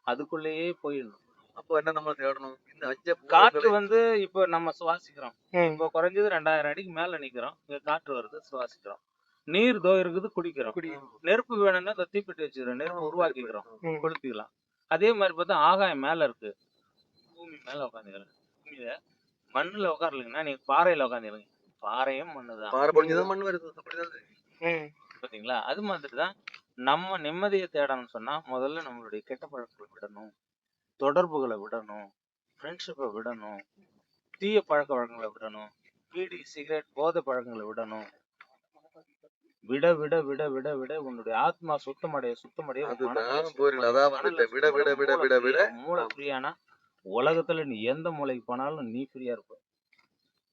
அதுக்குள்ளேயே போயிடணும். அப்போ என்ன நம்ம தேடணும்? இந்த 5 காற்று வந்து இப்போ நம்ம சுவாசிக்கிறோம். இப்போ குறைஞ்சது 2000 அடிக்கு மேல நிக்கிறோம், இங்க காற்று வருது, சுவாசிக்கிறோம். நீர் இருக்குது, குடிக்கிறோம். நெருப்பு வேணும்னா இந்த தீப்பெட்டி வச்சுக்கிறோம், நெருப்பு உருவாக்கிக்கிறோம், கொளுத்திக்கலாம். அதே மாதிரி பார்த்தா ஆகாயம் மேல இருக்கு, பூமி மேல உட்காந்துக்கிறேன். பூமியில மண்ணுல உட்காரலீங்கன்னா நீங்க பாறையில உட்காந்துருங்க, பாறையும் மண்ணுதான், மண் வருது. பாத்தீங்களா? அது மாதிரிதான் நம்ம நிம்மதியை தேடணும்னு சொன்னா முதல்ல நம்மளுடைய கெட்ட பழக்கங்களை விடணும், தொடர்புகளை விடணும், ஃப்ரெண்ட்ஷிப்பை விடணும், தீய பழக்க வழக்கங்களை விடணும், பீடி சிகரெட் போதை பழக்கங்களை விடணும். விட விட விட விட விட உன்னுடைய ஆத்மா சுத்தமடைய மூளை ஃப்ரீயானா உலகத்துல நீ எந்த மூளைக்கு போனாலும் நீ ஃப்ரீயா இருப்ப.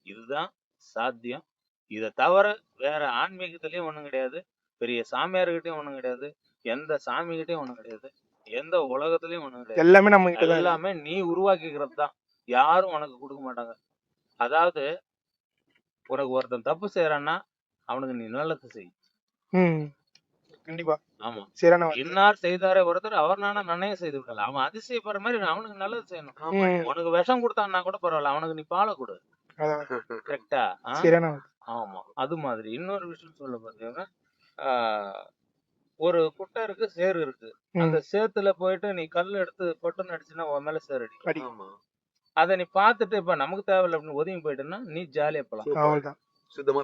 இதுதான் சாத்தியம். இதை தவிர வேற ஆன்மீகத்திலயும் ஒண்ணும் கிடையாது, பெரிய சாமியார்கிட்டயும் ஒண்ணும் கிடையாது, எந்த சாமி கிட்டயும் ஒண்ணும் கிடையாது, எந்த உலகத்திலயும் ஒண்ணும் கிடையாது. எல்லாமே நீ உருவாக்கிக்கிறது தான், யாரும் உனக்கு கொடுக்க மாட்டாங்க. அதாவது உனக்கு ஒருத்தன் தப்பு செய்யறான்னா அவனுக்கு நீ நல்லது செய். கண்டிப்பா. ஆமா, இன்னார் செய்தாரே ஒருத்தர் அவர் நானா நன்னையே செய்து விடல. அவன் அதிசயப்படுற மாதிரி அவனுக்கு நல்லது செய்யணும். உனக்கு விஷம் கொடுத்தான்னா கூட பரவாயில்ல, அவனுக்கு நீ பாலை கொடு. கரெக்டா? ஆமா. அது மாதிரி இன்னொரு விஷயம் சொல்ல பாத்தீங்கன்னா, ஒரு குட்டை இருக்கு, சேரு இருக்கு. அந்த சேத்துல போயிட்டு நீ கல் எடுத்து பொட்டுன்னு அடிச்சுன்னா உன் மேல சேரு அடிக்கும். அதை நீ பார்த்துட்டு இப்ப நமக்கு தேவையில்லை அப்படின்னு ஒதுங்கி போயிட்டேன்னா நீ ஜாலியா போலாம், அவ்வளவுதான். சுத்தமா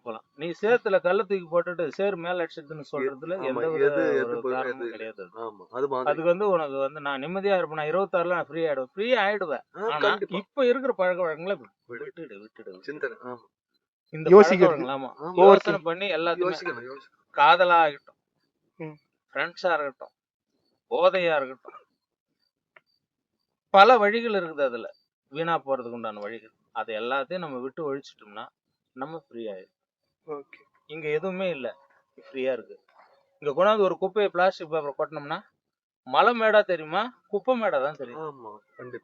போலாம். நீ சேத்துல கல்ல தூக்கி போட்டுட்டு சேர் மேல அடிச்சதுன்னு சொல்றதுல எந்த ஒரு காரணமும் கிடையாது. அதுக்கு உனக்கு நான் நிம்மதியா இருப்பேன். நான் 26ல நான் ஃப்ரீ ஆயிடுவேன். ஆனா இப்ப இருக்கிற பழக்க வழக்கங்களை விட்டுடு. இந்த யோசிக்கலாம். யோசனை பண்ணி எல்லாத்தையும் காதலா ஆகட்டும், ஃப்ரெண்ட்ஸா இருக்கட்டும், போதையா இருக்கட்டும், பல வழிகள் இருக்குது. அதுல வீணா போறதுக்கு உண்டான வழிகள், அதை எல்லாத்தையும் நம்ம விட்டு ஒழிச்சிட்டோம்னா நம்ம ஃப்ரீ ஆயிடும். இங்க எதுவுமே இல்லை, ஃப்ரீயா இருக்கு. இங்க கொண்டாந்து ஒரு குப்பையை பிளாஸ்டிக் பேப்பர் கொட்டினோம்னா மலை மேடா தெரியுமா, குப்பை மேடா தான் தெரியும்.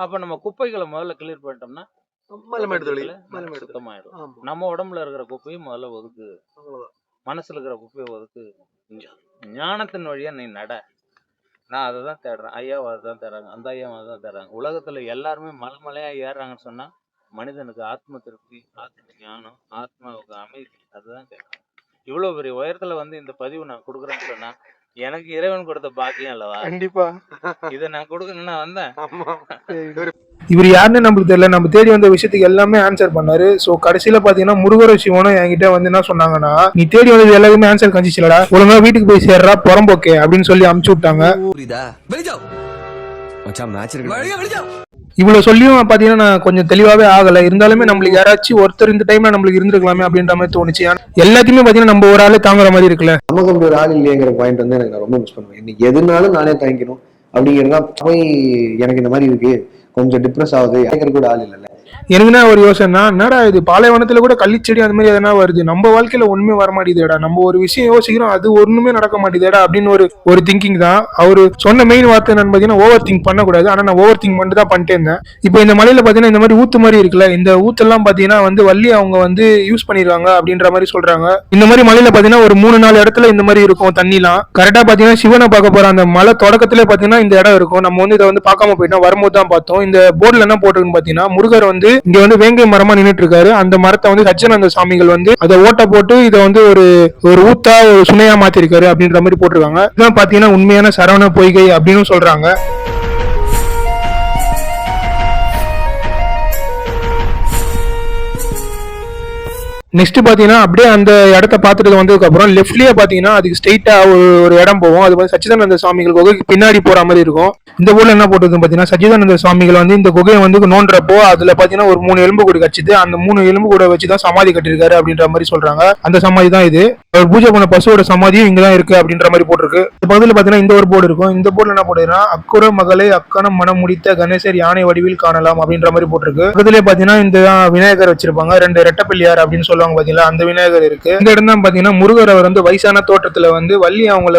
அப்ப நம்ம குப்பைகளை முதல்ல கிளியர் பண்ணிட்டோம்னா சுத்தமாயிடும். நம்ம உடம்புல இருக்கிற குப்பையும் முதல்ல ஒதுக்கு, மனசுல இருக்கிற குப்பையை ஒதுக்கு. ஞானத்தின் வழியா நீ நட. நான் அதை தான் தேடுறேன். ஐயாவை அதுதான் தேடுறாங்க, அந்த ஐயாவை அதுதான் தேடுறாங்க. உலகத்துல எல்லாருமே மலைமலையா ஏறுறாங்கன்னு சொன்னா மனிதனுக்கு ஆத்ம திருப்தி, ஆத்ம ஞானம், ஆத்மாவுக்கு அமைதி, அதுதான் கேட்கணும். இவ்வளவு பெரிய உயரத்துல இந்த பதிவு நான் கொடுக்குறேன்னு சொன்னா எனக்கு இறைவன் கொடுத்த பாக்கியம் அல்லவா? கண்டிப்பா இதை நான் கொடுக்கணும்னா வந்தேன். இவர் யாருன்னு நம்மளுக்கு தெரியல. நம்ம தேடி வந்த விஷயத்துக்கு எல்லாமே ஆன்சர் பண்ணாரு. சோ கடைசியில பாத்தீங்கன்னா முருகரும் சிவனும் என்கிட்ட என்ன சொன்னாங்கன்னா, நீ தேடி வந்தது எல்லாருமே ஆன்சர் கஞ்சிச்சுலடா, ஒழுங்கா வீட்டுக்கு போய் சேர்றா புறம்போக்கே அப்படின்னு சொல்லி அமுச்சு விட்டாங்க. இவ்வளவு சொல்லியும் பாத்தீங்கன்னா நான் கொஞ்சம் தெளிவாவே ஆகல. இருந்தாலுமே நம்மளுக்கு யாராச்சும் ஒருத்தர் இந்த டைம்ல நம்மளுக்கு இருந்திருக்கலாமே அப்படின்ற மாதிரி தோணுச்சு. எல்லாத்தையுமே பாத்தீங்கன்னா நம்ம ஒரு ஆளே தாங்குற மாதிரி இருக்குல்ல. நமக்கு அப்படி ஒரு ஆள் இல்லையங்கிற பாயிண்ட் எனக்கு நான் ரொம்ப மிஸ் பண்ணுவேன். இன்னைக்கு எதுனாலும் நானே தாங்கிக்கணும் அப்படிங்கிறதா போய் எனக்கு இந்த மாதிரி இருக்கு, கொஞ்சம் டிப்ரெஸ் ஆகுது, எனக்கு கூட ஆள் இல்லைல்ல. எனக்குன்னா ஒரு யோசனை, என்னடா இது பாலைவனத்துல கூட கள்ளிச்செடி அந்த மாதிரி எதனா வருது, நம்ம வாழ்க்கையில ஒண்ணுமே வர மாட்டேதேடா, நம்ம ஒரு விஷயம் யோசிக்கிறோம் அது ஒண்ணுமே நடக்க மாட்டேதேடா அப்படின்னு ஒரு திங்கிங் தான். அவரு சொன்ன மெயின் வார்த்தை என்னன்னு பாத்தீங்கன்னா ஓவர் திங்க் பண்ணக்கூடாது. ஆனா நான் ஓவர் திங்க் பண்ணிட்டு தான் பண்ணிட்டே இருந்தேன். இப்போ இந்த மலையில பாத்தீங்கன்னா இந்த மாதிரி ஊத்து மாதிரி இருக்குல்ல, இந்த ஊத்தெல்லாம் பாத்தீங்கன்னா வள்ளி அவங்க யூஸ் பண்ணிருக்காங்க அப்படின்ற மாதிரி சொல்றாங்க. இந்த மாதிரி மலையில பாத்தீங்கன்னா ஒரு 3-4 இடத்துல இந்த மாதிரி இருக்கும் தண்ணிலாம். கரெக்டா பாத்தீங்கன்னா சிவனை பார்க்க போற அந்த மலை தொடக்கத்திலே பாத்தீங்கன்னா இந்த இடம் இருக்கும். நம்ம இதை பார்க்காம போயிட்டோம், வரும்போது தான் பார்த்தோம். இந்த போர்டுல என்ன போட்டிருக்குன்னு பாத்தீங்கன்னா, முருகர் இங்க வேங்கை மரமா நின்னுட்டு இருக்காரு. அந்த மரத்தை சச்சிதானந்த சுவாமிகள் அதை ஓட்ட போட்டு இதை ஒரு ஊத்தா ஒரு சுனையா மாத்திருக்காரு அப்படின்ற மாதிரி போட்டிருக்காங்க. இதான் பாத்தீங்கன்னா உண்மையான சரவண பொய்கை அப்படின்னு சொல்றாங்க. நெக்ஸ்ட் பாத்தீங்கன்னா அப்படியே அந்த இடத்த பார்த்துட்டு வந்ததுக்கு அப்புறம் லெஃப்ட்லயே பாத்தீங்கன்னா அதுக்கு ஸ்ட்ரெயிட்டா ஒரு இடம் போகும். அது சச்சிதானந்த சுவாமிகள் குகைக்கு பின்னாடி போற மாதிரி இருக்கும். இந்த ஊர்ல என்ன போட்டது பாத்தீங்கன்னா, சச்சிதானந்த சுவாமிகள் இந்த குகையை நோன்றப்போ அதுல பாத்தீங்கன்னா ஒரு 3 எலும்பு கூடு கட்சிது. அந்த 3 எலும்பு கூட வச்சுதான் சமாதி கட்டிருக்காரு அப்படின்ற மாதிரி சொல்றாங்க. அந்த சமாதி தான் இது. அவர் பூஜை பண்ண பசுவோட சமாதியும் இங்கதான் இருக்கு அப்படின்ற மாதிரி போட்டிருக்கு. இந்த பகுதியில் பாத்தீங்கன்னா இந்த ஒரு போர்டு இருக்கும். இந்த போர்டுல என்ன போடுறா, அக்குற மகளை அக்கணம் மனம் முடித்த கணேசர் யானை வடிவில் காணலாம் அப்படின்ற மாதிரி போட்டிருக்கு. பக்கத்திலே பாத்தீங்கன்னா இந்த விநாயகர் வச்சிருப்பாங்க, 2 ரெட்டப்பிள்ளையார் அப்படின்னு சொல்லுவாங்க பாத்தீங்களா, அந்த விநாயகர் இருக்கு. இந்த இடம் தான் பாத்தீங்கன்னா முருகர் அவர் வயசான தோட்டத்துல வள்ளி அவங்கள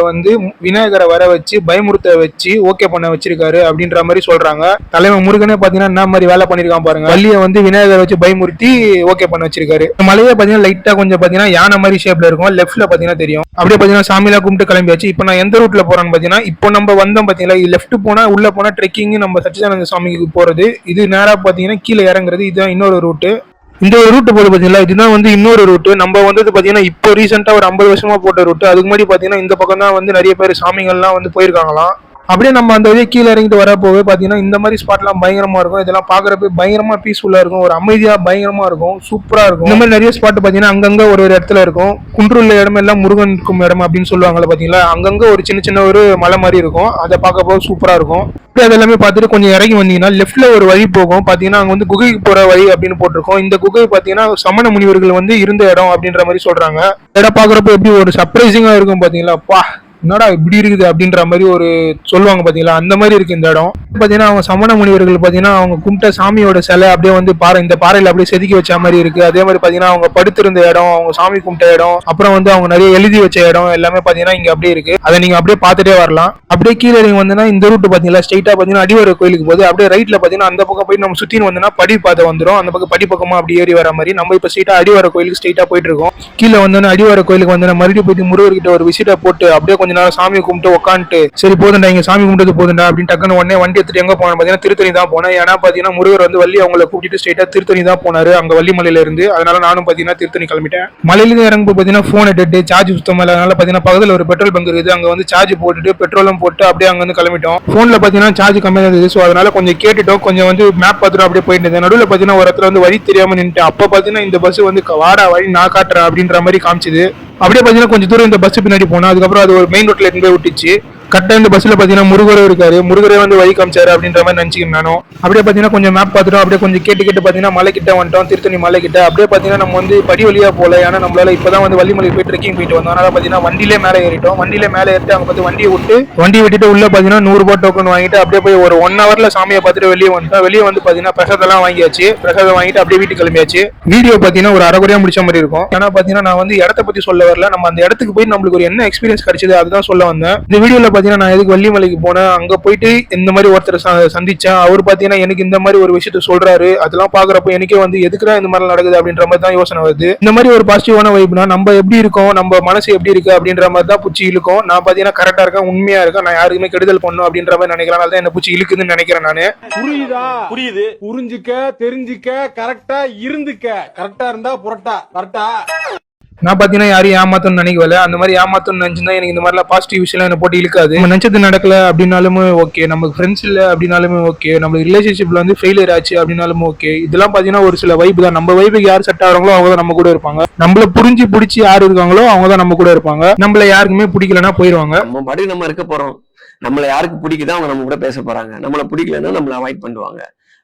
விநாயகரை வர வச்சு பயமுறுத்த வச்சு ஓகே பண்ண வச்சிருக்காரு அப்படின்ற மாதிரி சொல்றாங்க. தலைவன் முருகனே பாத்தீங்கன்னா என்ன மாதிரி வேலை பண்ணிருக்கான் பாருங்க. வள்ளியை விநாயகரை வச்சு பயமுறுத்தி ஓகே பண்ண வச்சிருக்காரு. மலையை பாத்தீங்கன்னா லைட்டா கொஞ்சம் பாத்தீங்கன்னா யானை மாதிரி ஷேப்ல இருக்கும். லெஃப்ட்ல பாத்தீங்கன்னா தெரியும். அப்படியே பாத்தீங்கன்னா சாமியெல்லாம் கும்பிட்டு கிளம்பியாச்சு. இப்போ நான் எந்த ரூட்ல போறேன்னு பாத்தீங்கன்னா, இப்போ நம்ம வந்தோம் பாத்தீங்களா, லெஃப்ட் போனா உள்ள போனா ட்ரெக்கிங் நம்ம சச்சிதானந்த சுவாமிக்கு போறது. இது நேரா பாத்தீங்கன்னா கீழே இறங்குறது. இதுதான் இன்னொரு ரூட்டு. இந்த ஒரு ரூட் போது பாத்தீங்களா, இதுதான் இன்னொரு ரூட். நம்ம பாத்தீங்கன்னா இப்போ ரீசெண்டா ஒரு 50 வருஷமா போட்ட ரூட். அதுக்கு முன்னாடி பாத்தீங்கன்னா இந்த பக்கம் தான் நிறைய பேர் சாமிகள்லாம் போயிருக்காங்களாம். அப்படியே நம்ம அந்த வழியை கீழே இறங்கிட்டு வரப்போவே பாத்தீங்கன்னா இந்த மாதிரி ஸ்பாட்லாம் பயங்கரமா இருக்கும். இதெல்லாம் பாக்குறப்ப பயங்கரமா பீஸ்ஃபுல்லா இருக்கும், ஒரு அமைதியா பயங்கரமா இருக்கும், சூப்பரா இருக்கும். இந்த மாதிரி நிறைய ஸ்பாட் பாத்தீங்கன்னா அங்கங்க ஒரு இடத்துல இருக்கும். குன்றுள்ள இடம் எல்லாம் முருகன் இருக்கும் இடம் அப்படின்னு சொல்லுவாங்கல்ல பாத்தீங்களா, அங்கங்க ஒரு சின்ன ஒரு மலை மாதிரி இருக்கும். அதை பார்க்கப்போ சூப்பரா இருக்கும். அதெல்லாமே பார்த்துட்டு கொஞ்சம் இறங்கி வந்தீங்கன்னா லெஃப்ட்ல ஒரு வழி போகும். பாத்தீங்கன்னா அங்க குகைக்கு போற வழி அப்படின்னு போட்டிருக்கோம். இந்த குகை பாத்தீங்கன்னா சமண முனிவர்கள் இருந்த இடம் அப்படின்ற மாதிரி சொல்றாங்க. இடம் பாக்குறப்ப எப்படி ஒரு சர்ப்ரைசிங்கா இருக்கும் பாத்தீங்களா, பா என்னடா இப்படி இருக்குது அப்படின்ற மாதிரி ஒரு சொல்லுவாங்க பாத்தீங்களா, அந்த மாதிரி இருக்கு இந்த இடம். பாத்தீங்கன்னா அவங்க சமண முனிவர்கள் பாத்தீங்கன்னா அவங்க கும்பிட்ட சாமியோட சிலை அப்படியே இந்த பாறையில அப்படியே செதுக்கி வச்ச மாதிரி இருக்கு. அதே மாதிரி பாத்தீங்கன்னா அவங்க படுத்திருந்த இடம், அவங்க சாமி கும்பிட்ட இடம், அப்புறம் அவங்க நிறைய எழுதி வச்ச இடம் எல்லாமே பாத்தீங்கன்னா இங்க அப்படியே இருக்கு. அதை நீங்க அப்படியே பார்த்துட்டே வரலாம். அப்படியே கீழே நீங்க வந்தீங்கன்னா இந்த ரூட் பாத்தீங்களா ஸ்ட்ரெயிட்டா பாத்தீங்கன்னா அடிவார கோயிலுக்கு போகுது. அப்படியே ரைட்ல பாத்தீங்கன்னா அந்த பக்கம் போய் நம்ம சுத்தின்னு வந்தோம்னா படி பாதை வந்துடும். அந்த பக்கம் படி பக்கமா அப்படி ஏறி வர மாதிரி நம்ம இப்ப ஸ்ட்ரெயிட்டா அடிவார கோயிலுக்கு ஸ்ட்ரெயிட்டா போயிட்டு இருக்கோம். கீழே வந்தோன்னா அடிவார கோயிலுக்கு வந்து மறுபடியும் போயிட்டு முருகர்கிட்ட ஒரு விசிட்டை போட்டு அப்படியே கொஞ்சம் நேரம் சாமியை கும்பிட்டு உட்காந்துட்டு சரி போதுண்டா இங்க சாமி கும்பிட்டு போதுண்டா அப்படின்னு டக்குன்னு உடனே வண்டி எடுத்துட்டு எங்க போனேன் பாத்தீங்கன்னா திருத்தணி தான் போனேன். ஏன்னா பாத்தீங்கன்னா முருகர் வந்து வள்ளி அவங்களை கூட்டிட்டு ஸ்ட்ரைட்டா திருத்தணி தான் போனாரு அங்க வள்ளிமலையில இருந்து. அதனால நானும் பாத்தீங்கன்னா திருத்தணி கிளம்பிட்டேன். மலையில இறங்கும் பாத்தீங்கன்னா போன் டெட் சார்ஜ் சுத்தமா இல்லை. அதனால பாத்தீங்கன்னா பக்கத்துல ஒரு பெட்ரோல் பங்க் இருக்குது அங்க வந்து சார்ஜ் போட்டுட்டு பெட்ரோலும் போட்டு அப்படியே அங்க வந்து கிளம்பிட்டோம். போன்ல பாத்தீங்கன்னா சார்ஜ் கம்மியா இருந்தது. ஸோ அதனால கொஞ்சம் கேட்டுட்டோம் கொஞ்சம் வந்து மேப் பார்த்துட்டு அப்படியே போயிட்டு இருந்தேன். நடுவில் பாத்தீங்கன்னா ஒரு இடத்துல வந்து வழி தெரியாம நின்றுட்டு அப்ப பாத்தீங்கன்னா இந்த பஸ் வந்து வாடா வழி நான் காட்டுறேன் அப்படின்ற மாதிரி காமிச்சுது. அப்படியே பாத்தீங்கன்னா கொஞ்சம் தூரம் இந்த பஸ் பின்னாடி போனோம். அதுக்கப்புறம் அது ஒரு மெயின் ரோட்ல இருந்து போய் விட்டுச்சு. கரெக்டா இந்த பஸ்ல பாத்தீங்கன்னா முருகரும் இருக்காரு. முருகரே வந்து வழி காமிச்சாரு அப்படின்ற மாதிரி நினைச்சுக்கிறேன் நானும். அப்படியே பாத்தீங்கன்னா கொஞ்சம் மேப் பார்த்துட்டோம். அப்படியே கொஞ்சம் கேட்டு பாத்தீங்கன்னா மலை கிட்ட வந்துட்டோம். திருத்தணி மலை கிட்ட அப்படியே பாத்தீங்கன்னா நம்ம வந்து படி வழியா போல. ஏன்னா நம்மளால இப்பதான் வந்து வள்ளிமலை போய் ட்ரெக்கிங் போயிட்டு வந்தோம். அதனால பாத்தீங்கன்னா வண்டியிலே மேலே ஏறிட்டோம். வண்டியிலே மேலே ஏறிட்டு அங்க பார்த்து வண்டியை விட்டுட்டு உள்ள பாத்தீங்கன்னா 100 ரூபாய் டோக்கன் வாங்கிட்டு அப்படியே போய் ஒரு 1 ஹவர்ல சாமியை பார்த்துட்டு வெளியே வந்துட்டோம். வெளியே வந்து பாத்தீங்கன்னா பிரசாதம் வாங்கியாச்சு. பிரசாதம் வாங்கிட்டு அப்படியே வீட்டுக்கு கிளம்பியாச்சு. வீடியோ பாத்தீங்கன்னா ஒரு அரைகுறையா முடிச்ச மாதிரி இருக்கும். ஏன்னா பாத்தீங்கன்னா நான் வந்து இடத்த பத்தி சொல்ல வரல. நம்ம அந்த இடத்துக்கு போய் நம்மளுக்கு ஒரு என்ன எக்ஸ்பீரியன்ஸ் கிடைச்சது அதுதான் சொல்ல வந்தேன். இந்த வீடியோல பாத்தீங்கன்னா நான் எதுக்கு வள்ளிமலைக்கு போனேன் அங்க போயிட்டு இந்த மாதிரி ஒருத்தர் சந்திச்சேன். அவர் பாத்தீங்கன்னா எனக்கு இந்த மாதிரி ஒரு விஷயத்த சொல்றாரு. அதெல்லாம் பாக்குறப்ப எனக்கே வந்து எதுக்குடா இந்த மாதிரி நடக்குது அப்படின்ற மாதிரி தான் யோசனை வருது. இந்த மாதிரி ஒரு பாசிட்டிவான வைப்னா நம்ம எப்படி இருக்கோம் நம்ம மனசு எப்படி இருக்கு அப்படின்ற மாதிரி தான் பூச்சி இழுக்கும். நான் பாத்தீங்கன்னா கரெக்டா இருக்கேன் உண்மையா இருக்கேன் நான் யாருக்குமே கெடுதல் பண்ணும் அப்படின்ற மாதிரி நினைக்கிறேன். அதான் என்ன பூச்சி இழுக்குதுன்னு நினைக்கிறேன் நானு. புரியுதா? புரியுது. புரிஞ்சுக்க தெரிஞ்சுக்க கரெக்டா இருந்துக்க. கரெக்டா இருந்தா புரட்டா கரெக்டா. நான் பாத்தீங்கன்னா யாரையும் ஏமாத்தணும்னு நினைக்கல. அந்த மாதிரி ஏமாத்தணும்னு நினைச்சிருந்தா எனக்கு இந்த மாதிரிலாம் பாசிட்டிவ் விஷயம் என்ன போட்டு இழுக்காது. நம்ம நினைச்சது நடக்கல அப்படின்னாலுமே ஓகே, நமக்கு ஃப்ரெண்ட்ஸ் இல்ல அப்படின்னாலுமே ஓகே, நம்ம ரிலேஷன்ஷிப்ல வந்து ஃபெயிலியர் ஆச்சு அப்படின்னாலும் ஓகே. இதெல்லாம் பாத்தீங்கன்னா ஒரு சில வைப் தான். நம்ம வைப்புக்கு யார் செட் ஆகிறாங்களோ அவங்க தான் நம்ம கூட இருப்பாங்க. நம்மள புரிஞ்சு பிடிச்சி யார் இருக்காங்களோ அவங்க தான் நம்ம கூட இருப்பாங்க. நம்மள யாருக்குமே பிடிக்கலன்னா போயிருவாங்க. நம்ம பாட்டுக்கு நம்ம இருக்க போறோம். நம்மள யாருக்கு பிடிக்குதோ அவங்க நம்ம கூட பேச போறாங்க. நம்மள பிடிக்கலன்னா நம்மள அவாய்ட் பண்ணுவாங்க.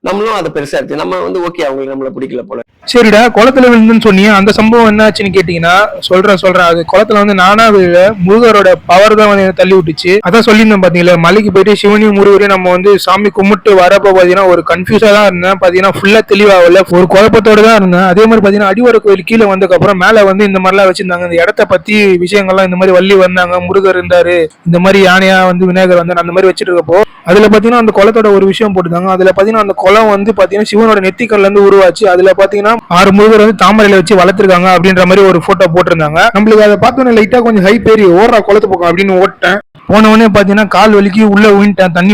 நம்மளும் அதை பெருசா இருக்கு. நம்ம வந்து ஓகே அவங்களுக்கு நம்மள பிடிக்கல போல. சரிடா குளத்துல விழுந்துன்னு சொன்னீங்க அந்த சம்பவம் என்ன ஆச்சுன்னு கேட்டீங்கன்னா சொல்றேன். அது குளத்துல வந்து நானா விழ முருகரோட பவர் தான் வந்து தள்ளி விட்டுச்சு. அதான் சொல்லியிருந்தேன் பாத்தீங்களா மலைக்கு போயிட்டு சிவனையும் முருகரையும் நம்ம வந்து சாமி கும்பிட்டு வரப்ப பாத்தீங்கன்னா ஒரு கன்ஃபியூஸா தான் இருந்தேன். பாத்தீங்கன்னா ஃபுல்லா தெளிவாகல ஒரு குழப்பத்தோட தான் இருந்தேன். அதே மாதிரி பாத்தீங்கன்னா அடிவார கோயில் கீழே வந்ததுக்கு அப்புறம் மேல வந்து இந்த மாதிரிலாம் வச்சிருந்தாங்க. இந்த இடத்த பத்தி விஷயங்கள்லாம் இந்த மாதிரி வள்ளி வந்தாங்க முருகர் இருந்தாரு இந்த மாதிரி யானையா வந்து விநாயகர் வந்தாரு அந்த மாதிரி வச்சிட்டு இருக்கப்போ அதுல பாத்தீங்கன்னா அந்த குளத்தோட ஒரு விஷயம் போட்டுருந்தாங்க. அதுல பாத்தீங்கன்னா அந்த குளம் வந்து பாத்தீங்கன்னா சிவனோட நெத்திக்கல்ல இருந்து உருவாச்சு. அதுல பாத்தீங்கன்னா 6 முருகர் வந்து தாமரையில வச்சு வளர்த்திருக்காங்க அப்படின்ற மாதிரி ஒரு போட்டோ போட்டிருந்தாங்க. நம்மளுக்கு அதை பார்த்தோன்னே லைட்டா கொஞ்சம் ஹை பேரி ஓடுறா குளத்து பக்கம் அப்படின்னு ஓட்டேன். போனவொடனே பாத்தீங்கன்னா கால் வலிக்கு உள்ள விழுந்துட்டேன். தண்ணி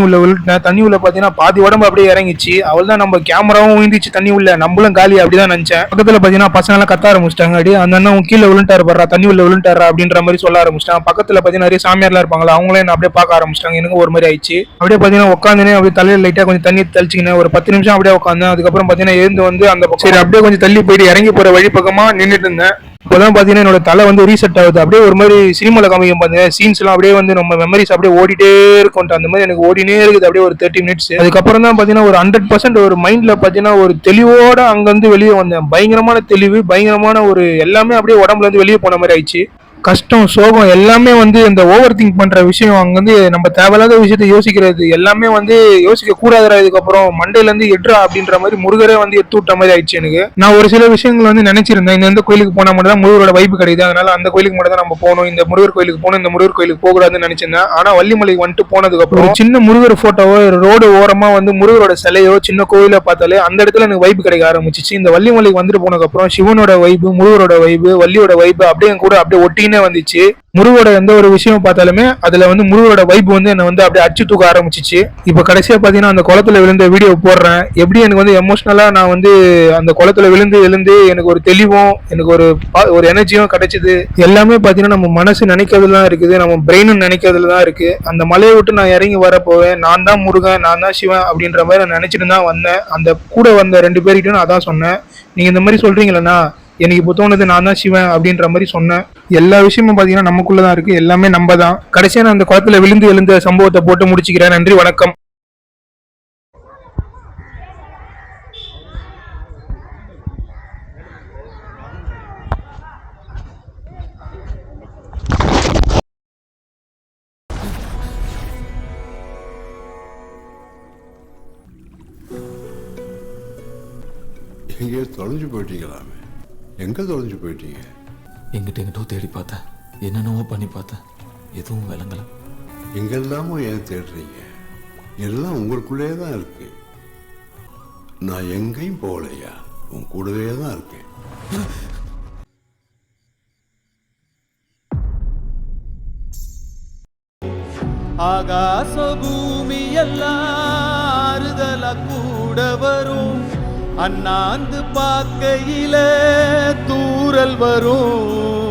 உள்ள பாத்தீங்கன்னா பாதி உடம்பு அப்படியே இறங்கிச்சு. அவள் தான் நம்ம கேமராவும் விழுந்துச்சு தண்ணி உள்ள நம்மளும் காலி அப்படிதான் நினைச்சேன். பக்கத்துல பாத்தீங்கன்னா பசங்க எல்லாம் கத்த ஆரம்பிச்சிட்டாங்க. அடி அந்த அண்ணன் கீழே விழுண்டாரு படுறா தண்ணி உள்ள விழுண்டாரா அப்படின்ற மாதிரி சொல்ல ஆரம்பிச்சிட்டாங்க. பக்கத்துல பாத்தீங்கன்னா நிறைய சாமியார்லாம் இருப்பாங்களா அவங்களே என்ன அப்படியே பார்க்க ஆரம்பிச்சிட்டாங்க. எனக்கு ஒரு மாதிரி ஆயிடுச்சு. அப்படியே பாத்தீங்கன்னா உட்காந்துனே அப்படியே தலையில லைட்டா கொஞ்சம் தண்ணி தெளிச்சிக்கினேன். ஒரு 10 நிமிஷம் அப்படியே உட்காந்தேன். அதுக்கப்புறம் பாத்தீங்கன்னா எழுந்து வந்து அந்த சரி அப்படியே கொஞ்சம் தள்ளி போயிட்டு இறங்கி போற வழி பக்கமா நின்றுட்டு இருந்தேன். இப்போதான் பாத்தீங்கன்னா என்னோட தலை வந்து ரீசெட் ஆகுது. அப்படியே ஒரு மாதிரி சினிமால காமிக்கும் பாத்தீங்கன்னா சீன்ஸ் எல்லாம் அப்படியே வந்து நம்ம மெமரிஸ் அப்படியே ஓடிட்டே இருக்கும். அந்த மாதிரி எனக்கு ஓடினே இருக்குது அப்படியே ஒரு 30 மினிட்ஸ். அதுக்கப்புறம் தான் பாத்தீங்கன்னா ஒரு 100% ஒரு மைண்ட்ல பாத்தீங்கன்னா ஒரு தெளிவோட அங்க இருந்து வெளியே வந்தேன். பயங்கரமான தெளிவு பயங்கரமான ஒரு எல்லாமே அப்படியே உடம்புல இருந்து வெளியே போன மாதிரி ஆயிடுச்சு. கஷ்டம் சோகம் எல்லாமே வந்து இந்த ஓவர் திங்க் பண்ற விஷயம் அங்க வந்து நம்ம தேவையில்லாத விஷயத்த யோசிக்கிறது எல்லாமே வந்து யோசிக்க கூடாதுரா. இதுக்கப்புறம் மண்டையில இருந்து எட்ரா அப்படின்ற மாதிரி முருகரே வந்து எடுத்து விட்ட மாதிரி ஆயிடுச்சு எனக்கு. நான் ஒரு சில விஷயங்கள் வந்து நினைச்சிருந்தேன். இந்த கோயிலுக்கு போனா மட்டும் தான் முருகரோட வைப்பு கிடையாது. அதனால அந்த கோயிலுக்கு மட்டும் தான் நம்ம போகணும். இந்த முருகர் கோயிலுக்கு போகணும் இந்த முருகர் கோயிலுக்கு போகக்கூடாதுன்னு நினைச்சிருந்தேன். ஆனா வள்ளிமலைக்கு வந்துட்டு போனதுக்கு அப்புறம் சின்ன முருகர் போட்டோவோ ரோடு ஓரமா வந்து முருகரோட சிலையோ சின்ன கோயில பார்த்தாலே அந்த இடத்துல எனக்கு வைப்பு கிடைக்க ஆரம்பிச்சிச்சு. இந்த வள்ளிமலைக்கு வந்துட்டு போனதுக்கு அப்புறம் சிவனோட வைப்பு முருகரோட வைப்பு வள்ளியோட வைப்பு அப்படியே கூட அப்படியே ஒட்டினே வந்துச்சு. முருகோட எந்த ஒரு விஷயம் பார்த்தாலுமே அதுல வந்து முருகரோட வைப் வந்து என்ன வந்து அப்படியே அடிச்சு தூக்க ஆரம்பிச்சிச்சு. இப்ப கடைசியா பாத்தீங்கன்னா அந்த குளத்துல விழுந்த வீடியோ போடுறேன். எப்படி எனக்கு வந்து எமோஷனலா நான் வந்து அந்த குளத்துல விழுந்து எனக்கு ஒரு தெளிவும் எனக்கு ஒரு எனர்ஜியும் கிடைச்சது. எல்லாமே பாத்தீங்கன்னா நம்ம மனசு நினைக்கிறதுல தான் இருக்குது. நம்ம பிரெயினும் நினைக்கிறதுல தான் இருக்கு. அந்த மலையை விட்டு நான் இறங்கி வரப்போவேன் நான் தான் முருகன் நான் தான் சிவன் அப்படின்ற மாதிரி நான் நினைச்சிட்டு தான் வந்தேன். அந்த கூட வந்த 2 பேர்கிட்டும் நான் அதான் சொன்னேன். நீங்க இந்த மாதிரி சொல்றீங்களா எனக்கு இப்போ தோணுது நான் தான் சிவன் அப்படின்ற மாதிரி சொன்னேன். எல்லா விஷயமும் பாத்தீங்கன்னா நமக்குள்ளதான் இருக்கு. எல்லாமே நம்ம தான். கடைசியா நான் அந்த குளத்துல விழுந்து எழுந்த சம்பவத்தை போட்டு முடிச்சுக்கிறேன். நன்றி வணக்கம். எங்கேயோ தொலைஞ்சு போயிட்டீங்களாமே. எங்க தொலைஞ்சு போயிட்டீங்க? எங்கிட்ட தேடி பார்த்தேன். என்னென்னவோ பண்ணி பார்த்தேன். எதுவும் விளங்கல. எங்கெல்லாமோ ஏன் தேடுறீங்க? எல்லாம் உங்களுக்குள்ளே தான் இருக்கு. நான் எங்கேயும் போகலையா, உன் கூடவே தான் இருக்கேன். ஆகாச பூமி எல்லாம் ஆறுதலா கூட வரும் அண்ணாந்து பார்க்கையில தூறல் வரும்